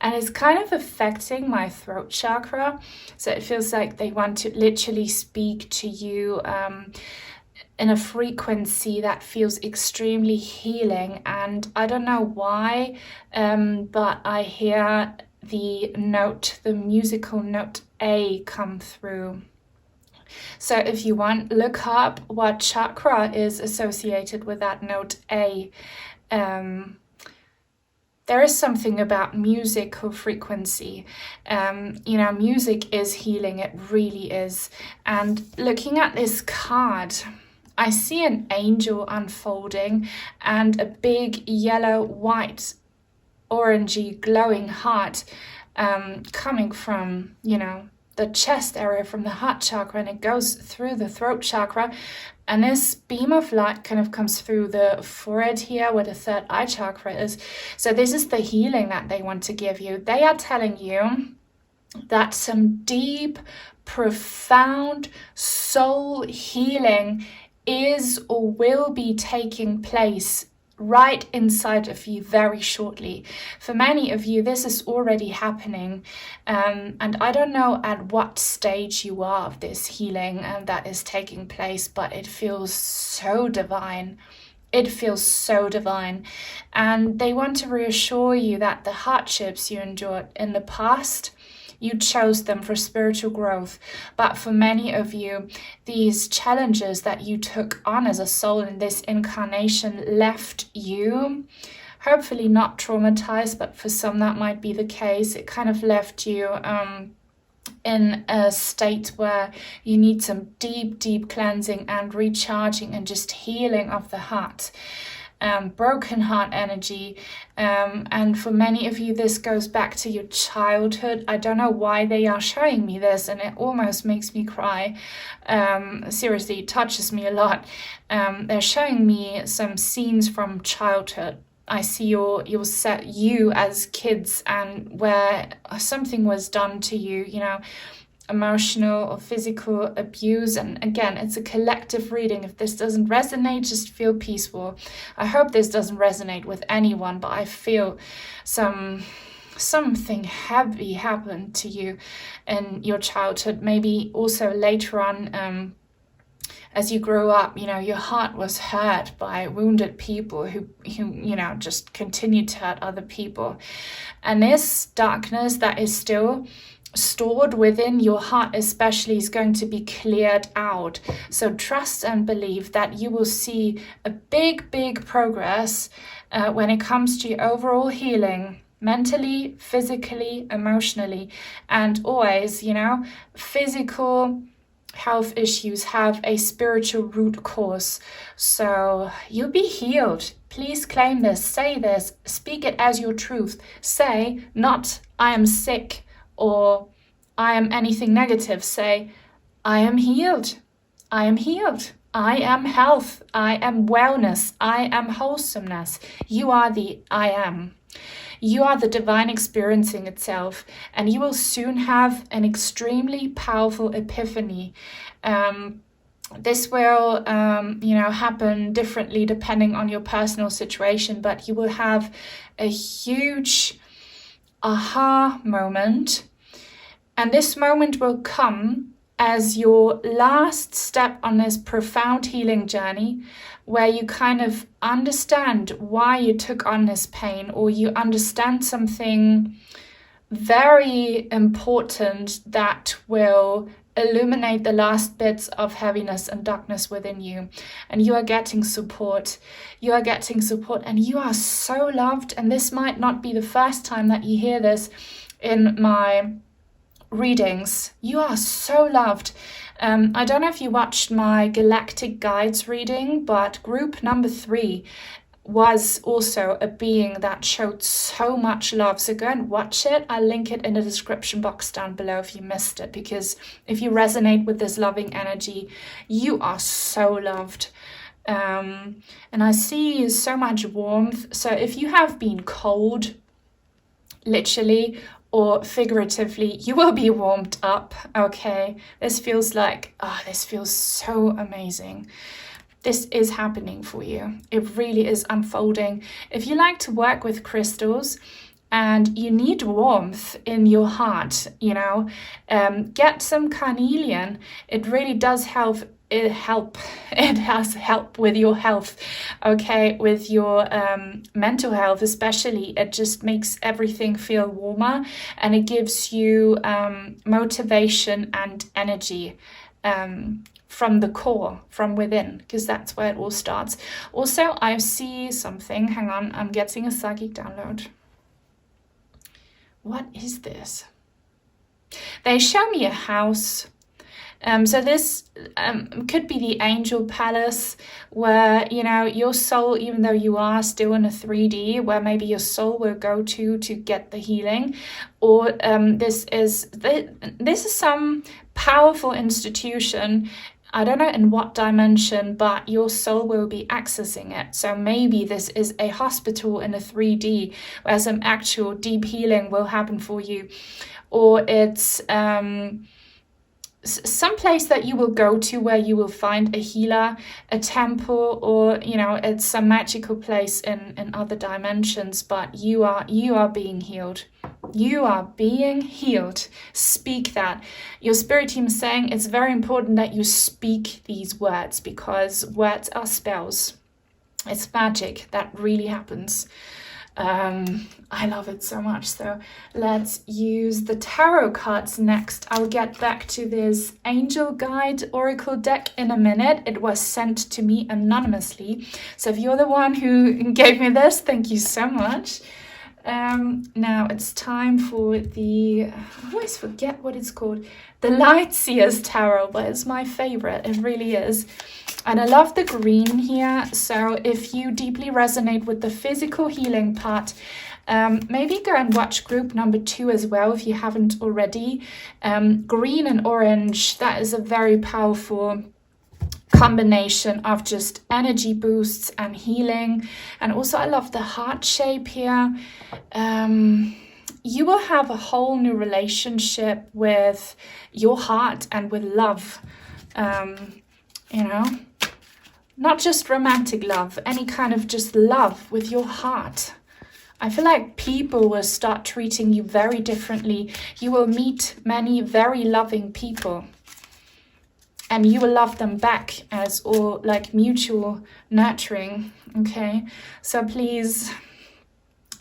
And it's kind of affecting my throat chakra. So it feels like they want to literally speak to you in a frequency that feels extremely healing. And I don't know why, but I hear the musical note A come through. So if you want, look up what chakra is associated with that note A. There is something about musical frequency. Music is healing, it really is. And looking at this card, I see an angel unfolding and a big yellow, white, orangey glowing heart coming from the chest area, from the heart chakra, and it goes through the throat chakra, and this beam of light kind of comes through the forehead here where the third eye chakra is. So this is the healing that they want to give you. They are telling you that some deep, profound soul healing is or will be taking place right inside of you very shortly. For many of you, this is already happening, and I don't know at what stage you are of this healing that is taking place, but it feels so divine. It feels so divine. And they want to reassure you that the hardships you endured in the past, you chose them for spiritual growth. But for many of you, these challenges that you took on as a soul in this incarnation left you, hopefully not traumatized, but for some that might be the case. It kind of left you in a state where you need some deep cleansing and recharging and just healing of the heart. Broken heart energy, and for many of you this goes back to your childhood. I don't know why they are showing me this, and it almost makes me cry. Seriously, it touches me a lot. They're showing me some scenes from childhood. I see you as kids, and where something was done to you, emotional or physical abuse. And again, it's a collective reading. If this doesn't resonate, just feel peaceful. I hope this doesn't resonate with anyone, but I feel something heavy happened to you in your childhood, maybe also later on as you grew up, you know, your heart was hurt by wounded people who you know, just continued to hurt other people. And this darkness that is still stored within your heart especially is going to be cleared out. So trust and believe that you will see a big progress when it comes to your overall healing, mentally, physically, emotionally. And always, you know, physical health issues have a spiritual root cause. So you'll be healed. Please claim this, say this, speak it as your truth. Say not I am sick or I am anything negative. Say I am healed. I am healed. I am health. I am wellness. I am wholesomeness. You are the I am. You are the divine experiencing itself, and you will soon have an extremely powerful epiphany. This will, you know, happen differently depending on your personal situation, but you will have a huge aha moment. And this moment will come as your last step on this profound healing journey, where you kind of understand why you took on this pain, or you understand something very important that will illuminate the last bits of heaviness and darkness within you. And you are getting support. You are getting support, and you are so loved. And this might not be the first time that you hear this in my readings. You are so loved. I don't know if you watched my Galactic Guides reading, but group number 3 was also a being that showed so much love. So go and watch it. I'll link it in the description box down below if you missed it, because if you resonate with this loving energy, you are so loved. And I see so much warmth. So if you have been cold, literally or figuratively, you will be warmed up, okay? This feels like, this feels so amazing. This is happening for you. It really is unfolding. If you like to work with crystals and you need warmth in your heart, you know, get some Carnelian. It really does help. It has help with your health, okay, with your mental health especially. It just makes everything feel warmer, and it gives you motivation and energy from the core, from within, because that's where it all starts. Also, I see something, hang on, I'm getting a psychic download. What is this? They show me a house. So this could be the angel palace, where, you know, your soul, even though you are still in a 3D, where maybe your soul will go to get the healing, or this is some powerful institution. I don't know in what dimension, but your soul will be accessing it. So maybe this is a hospital in a 3D where some actual deep healing will happen for you, or it's some place that you will go to where you will find a healer, a temple, or, you know, it's some magical place in other dimensions, but you are being healed. You are being healed. Speak that. Your spirit team is saying it's very important that you speak these words, because words are spells. It's magic that really happens. I love it so much. So let's use the tarot cards next. I'll get back to this angel guide oracle deck in a minute. It was sent to me anonymously. So if you're the one who gave me this, thank you so much. Now it's time for the, I always forget what it's called, the Light Seers Tarot, but it's my favorite. It really is. And I love the green here. So if you deeply resonate with the physical healing part, maybe go and watch group number 2 as well if you haven't already. Green and orange, that is a very powerful combination of just energy boosts and healing. And also I love the heart shape here. You will have a whole new relationship with your heart and with love. You know, not just romantic love, any kind of just love with your heart. I feel like people will start treating you very differently. You will meet many very loving people. and you will love them back as all like mutual nurturing. Okay, so please,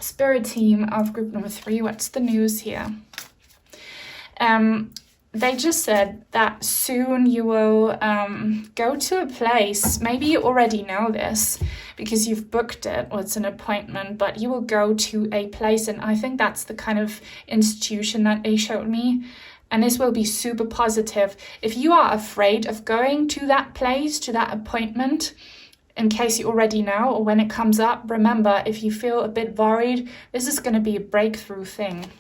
spirit team of group number 3, what's the news here? They just said that soon you will go to a place, maybe you already know this because you've booked it or it's an appointment, but you will go to a place, and I think that's the kind of institution that they showed me, and this will be super positive. If you are afraid of going to that place, to that appointment, in case you already know, or when it comes up, remember, if you feel a bit worried, this is going to be a breakthrough thing.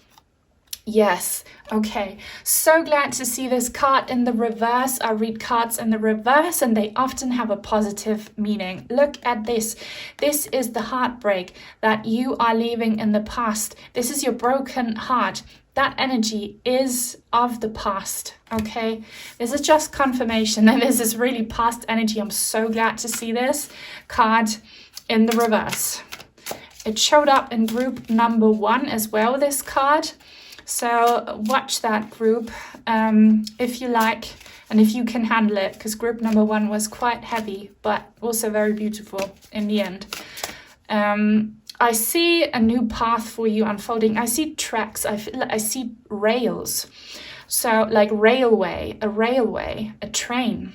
Yes, okay, so glad to see this card in the reverse. I read cards in the reverse and they often have a positive meaning. Look at this. This is the heartbreak that you are leaving in the past. This is your broken heart. That energy is of the past, okay? This is just confirmation that this is really past energy. I'm so glad to see this card in the reverse. It showed up in group number 1 as well, this card. So watch that group if you like and if you can handle it, because group number 1 was quite heavy, but also very beautiful in the end. I see a new path for you unfolding. I see tracks. I see rails. So like railway, a train.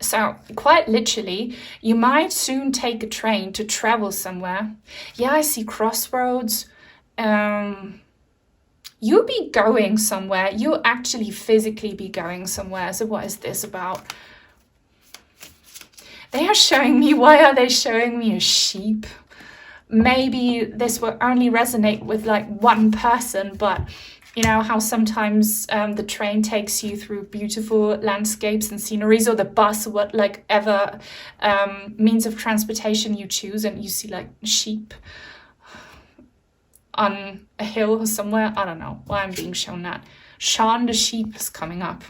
So quite literally, you might soon take a train to travel somewhere. Yeah, I see crossroads. You'll be going somewhere. You'll actually physically be going somewhere. So what is this about? They are showing me, why are they showing me a sheep? Maybe this will only resonate with like one person, but you know how sometimes the train takes you through beautiful landscapes and sceneries, or the bus, or whatever means of transportation you choose, and you see like sheep on a hill or somewhere. I don't know why I'm being shown that. Shaun the sheep is coming up.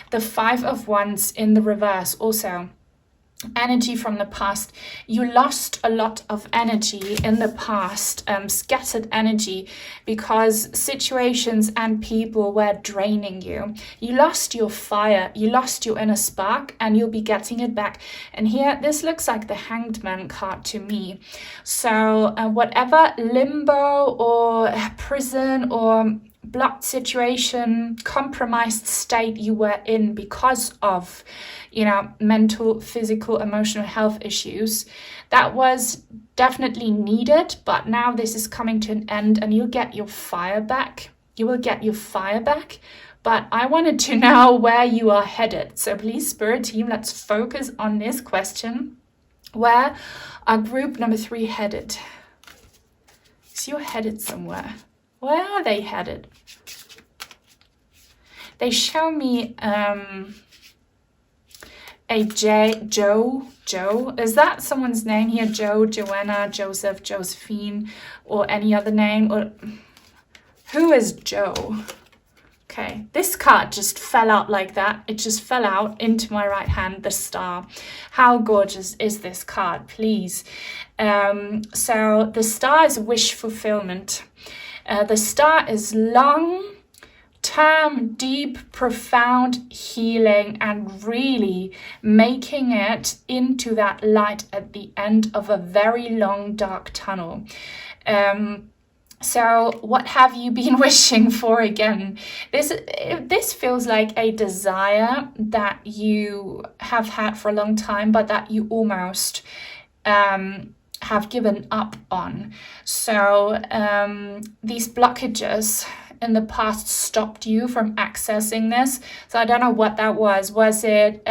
The 5 of Wands in the reverse also. Energy from the past. You lost a lot of energy in the past, scattered energy, because situations and people were draining you. You lost your fire, you lost your inner spark, and you'll be getting it back. And here, this looks like the Hanged Man card to me. So whatever limbo or prison or blocked situation, compromised state you were in because of, you know, mental, physical, emotional health issues, that was definitely needed, but now this is coming to an end and you'll get your fire back. You will get your fire back, but I wanted to know where you are headed. So please, Spirit Team, let's focus on this question. Where are group number 3 headed? So you're headed somewhere. Where are they headed? They show me a Joe. Is that someone's name here? Joe, Joanna, Joseph, Josephine, or any other name? Or who is Joe? Okay, this card just fell out like that. It just fell out into my right hand, the star. How gorgeous is this card, please? So the star is wish fulfillment. The star is long-term, deep, profound healing and really making it into that light at the end of a very long, dark tunnel. So what have you been wishing for again? This feels like a desire that you have had for a long time, but that you almost have given up on. So these blockages in the past stopped you from accessing this. So I don't know what that was. Was it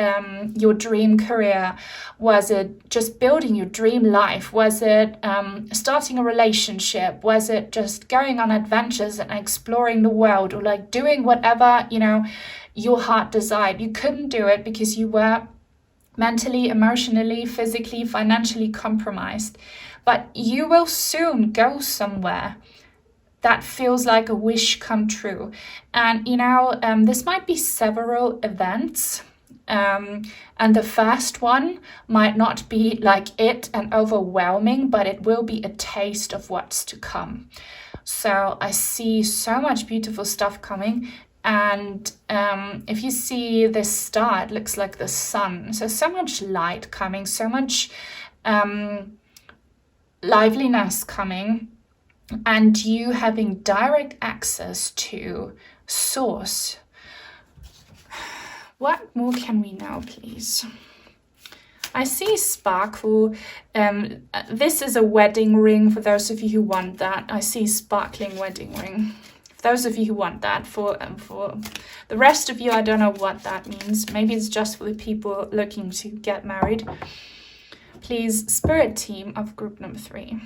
your dream career? Was it just building your dream life? Was it starting a relationship? Was it just going on adventures and exploring the world, or like doing whatever, you know, your heart desired? You couldn't do it because you were mentally, emotionally, physically, financially compromised. But you will soon go somewhere that feels like a wish come true. And, you know, this might be several events. And the first one might not be like it and overwhelming, but it will be a taste of what's to come. So I see so much beautiful stuff coming. And if you see this star, it looks like the sun. So much light coming, so much liveliness coming, and you having direct access to source. What more can we know, please? I see sparkle. This is a wedding ring for those of you who want that. I see sparkling wedding ring. For those of you who want that. For the rest of you, I don't know what that means. Maybe it's just for the people looking to get married. Please, spirit team of group number 3.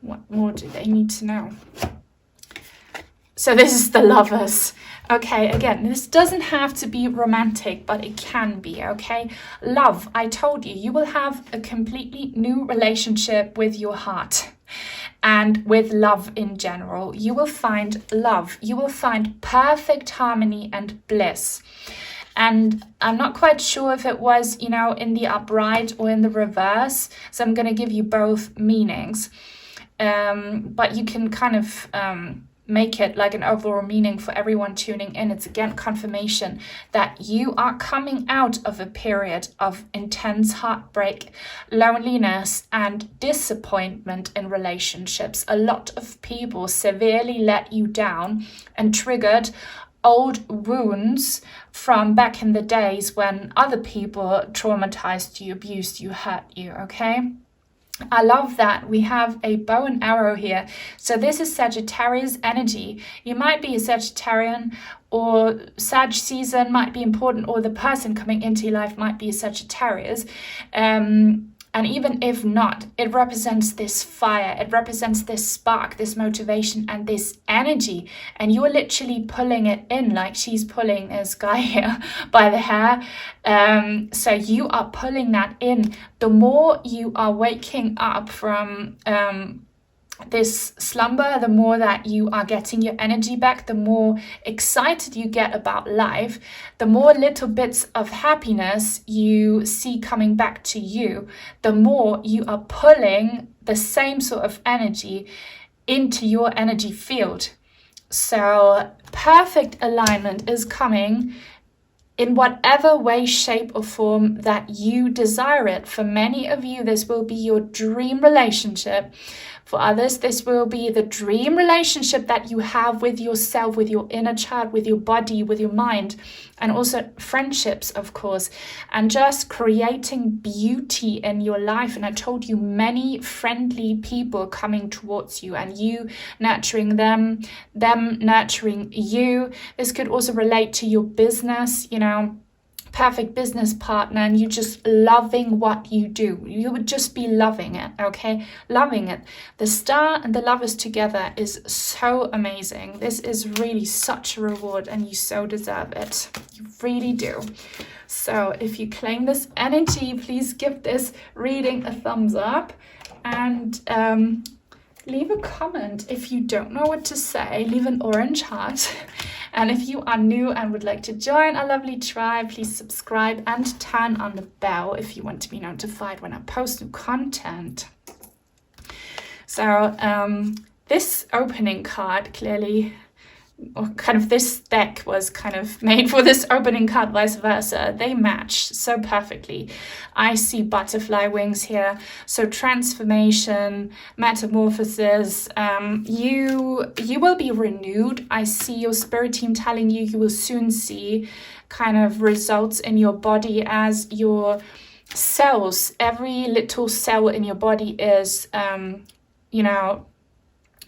What more do they need to know? So this is the lovers. Okay, again, this doesn't have to be romantic, but it can be, okay? Love, I told you, you will have a completely new relationship with your heart and with love in general. You will find love. You will find perfect harmony and bliss. And I'm not quite sure if it was, you know, in the upright or in the reverse. So I'm going to give you both meanings. But you can kind of make it like an overall meaning for everyone tuning in. It's again confirmation that you are coming out of a period of intense heartbreak, loneliness, and disappointment in relationships. A lot of people severely let you down and triggered old wounds from back in the days when other people traumatized you, abused you, hurt you, okay? I love that we have a bow and arrow here. So this is Sagittarius energy. You might be a Sagittarian, or Sag season might be important, or the person coming into your life might be a Sagittarius. And even if not, it represents this fire, it represents this spark, this motivation, and this energy. And you're literally pulling it in, like she's pulling this guy here by the hair. So you are pulling that in. The more you are waking up from this slumber, the more that you are getting your energy back, the more excited you get about life, the more little bits of happiness you see coming back to you, the more you are pulling the same sort of energy into your energy field. So perfect alignment is coming in whatever way, shape, or form that you desire it. For many of you, this will be your dream relationship. For others, this will be the dream relationship that you have with yourself, with your inner child, with your body, with your mind, and also friendships, of course, and just creating beauty in your life. And I told you, many friendly people coming towards you and you nurturing them nurturing you. This could also relate to your business, you know, perfect business partner, and you just loving what you do. You would just be loving it, okay? Loving it. The star and the lovers together is so amazing. This is really such a reward, and you so deserve it. You really do. So if you claim this energy, please give this reading a thumbs up, and leave a comment. If you don't know what to say, leave an orange heart. And if you are new and would like to join our lovely tribe, please subscribe and turn on the bell if you want to be notified when I post new content. So this opening card clearly, or kind of this deck was kind of made for this opening card, vice versa. They match so perfectly. I see butterfly wings here. So transformation, metamorphosis, you will be renewed. I see your spirit team telling you you will soon see kind of results in your body as your cells, every little cell in your body is, you know,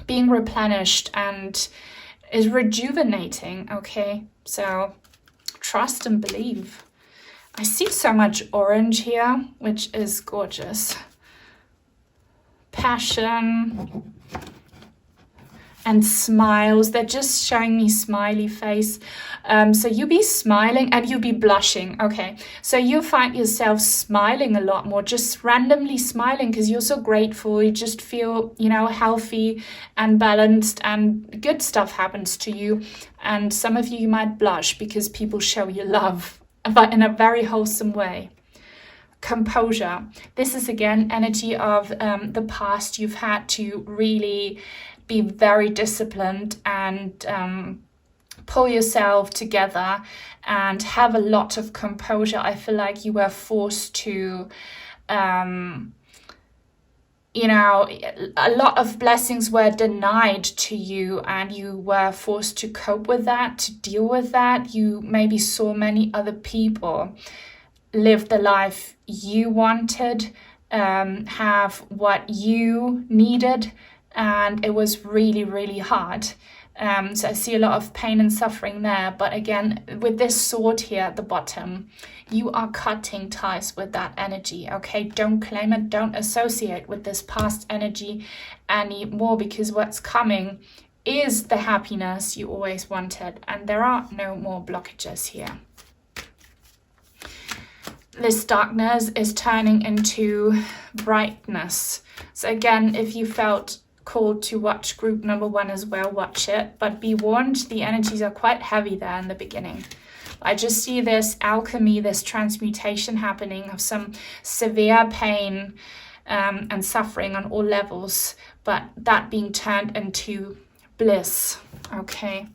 being replenished and is rejuvenating, okay? So trust and believe. I see so much orange here, which is gorgeous. Passion and smiles. They're just showing me smiley face. So you'll be smiling and you'll be blushing. Okay, so you'll find yourself smiling a lot more, just randomly smiling because you're so grateful. You just feel, you know, healthy and balanced, and good stuff happens to you. And some of you might blush because people show you love, but in a very wholesome way. Composure. This is again energy of the past. You've had to really be very disciplined and pull yourself together and have a lot of composure. I feel like you were forced to, you know, a lot of blessings were denied to you, and you were forced to cope with that, to deal with that. You maybe saw many other people live the life you wanted, have what you needed, and it was really, really hard. So I see a lot of pain and suffering there. But again, with this sword here at the bottom, you are cutting ties with that energy, okay? Don't claim it. Don't associate with this past energy anymore, because what's coming is the happiness you always wanted, and there are no more blockages here. This darkness is turning into brightness. So again, if you felt called to watch group number 1 as well, watch it, but be warned, the energies are quite heavy there in the beginning. I just see this alchemy, this transmutation happening of some severe pain and suffering on all levels, but that being turned into bliss, okay?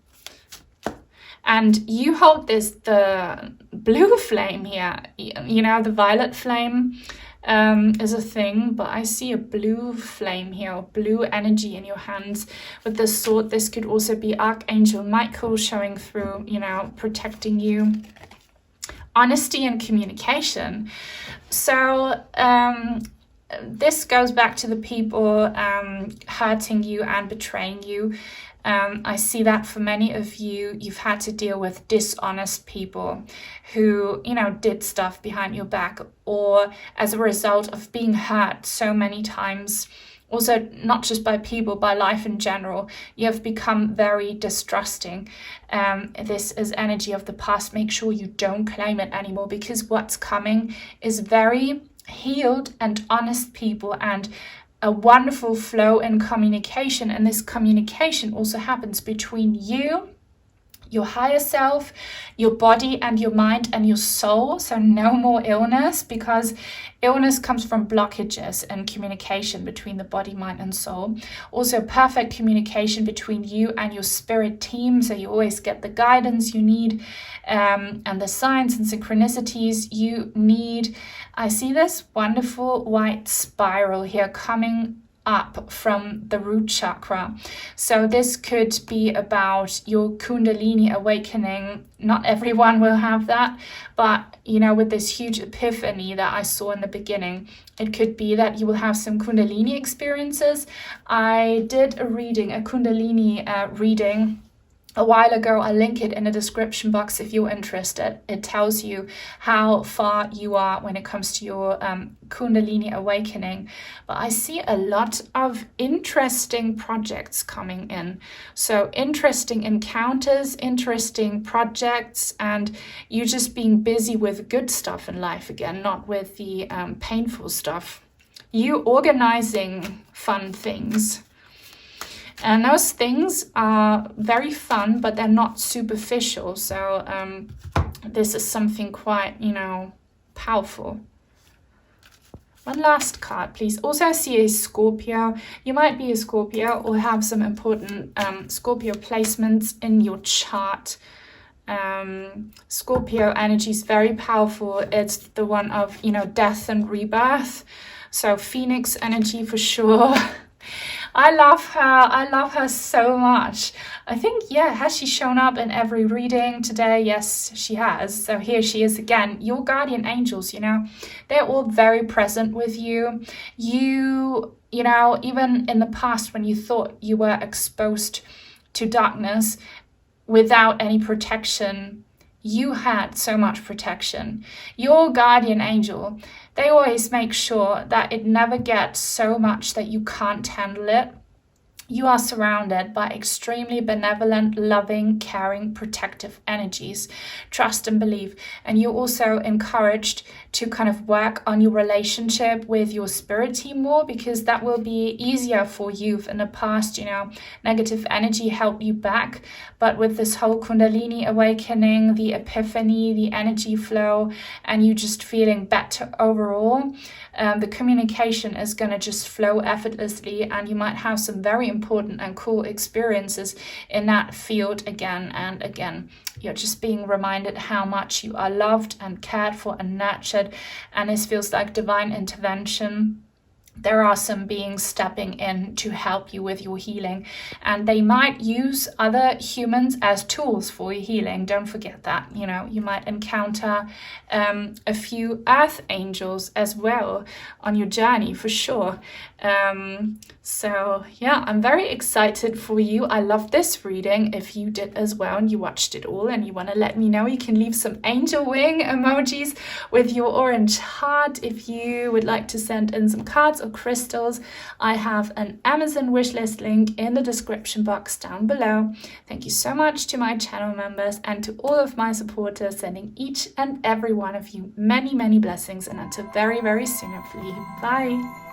And you hold the blue flame here, you know, the violet flame is a thing, but I see a blue flame here, blue energy in your hands with this sword. This could also be Archangel Michael showing through, you know, protecting you. Honesty and communication. So this goes back to the people hurting you and betraying you. I see that for many of you, you've had to deal with dishonest people who, you know, did stuff behind your back, or as a result of being hurt so many times. Also, not just by people, by life in general, you have become very distrusting. This is energy of the past. Make sure you don't claim it anymore, because what's coming is very healed and honest people, and a wonderful flow in communication. And this communication also happens between you, your higher self, your body and your mind and your soul. So no more illness, because illness comes from blockages in communication between the body, mind and soul. Also perfect communication between you and your spirit team, so you always get the guidance you need and the signs and synchronicities you need. I see this wonderful white spiral here coming up from the root chakra. So this could be about your Kundalini awakening. Not everyone will have that, but you know, with this huge epiphany that I saw in the beginning, it could be that you will have some Kundalini experiences. I did a reading, a Kundalini reading a while ago. I'll link it in the description box if you're interested. It tells you how far you are when it comes to your Kundalini awakening. But I see a lot of interesting projects coming in. So interesting encounters, interesting projects, and you just being busy with good stuff in life again, not with the painful stuff. You organizing fun things. And those things are very fun, but they're not superficial. So this is something quite, you know, powerful. One last card, please. Also, I see a Scorpio. You might be a Scorpio or have some important Scorpio placements in your chart. Scorpio energy is very powerful. It's the one of, you know, death and rebirth. So Phoenix energy for sure. I love her. I love her so much. I think, yeah, has she shown up in every reading today? Yes, she has. So here she is again. Your guardian angels, you know, they're all very present with you. You know, even in the past when you thought you were exposed to darkness without any protection, you had so much protection. Your guardian angel, they always make sure that it never gets so much that you can't handle it. You are surrounded by extremely benevolent, loving, caring, protective energies. Trust and believe. And you're also encouraged to kind of work on your relationship with your spirit team more, because that will be easier for you. In the past, you know, negative energy held you back. But with this whole Kundalini awakening, the epiphany, the energy flow, and you just feeling better overall, the communication is going to just flow effortlessly, and you might have some very important and cool experiences in that field again and again. You're just being reminded how much you are loved and cared for and nurtured, and this feels like divine intervention. There are some beings stepping in to help you with your healing, and they might use other humans as tools for your healing. Don't forget that. You know, you might encounter a few earth angels as well on your journey, for sure. So yeah, I'm very excited for you. I love this reading. If you did as well and you watched it all and you want to let me know, you can leave some angel wing emojis with your orange heart. If you would like to send in some cards or crystals, I have an Amazon wishlist link in the description box down below. Thank you so much to my channel members and to all of my supporters, sending each and every one of you many, many blessings, and until very, very soon, hopefully. Bye.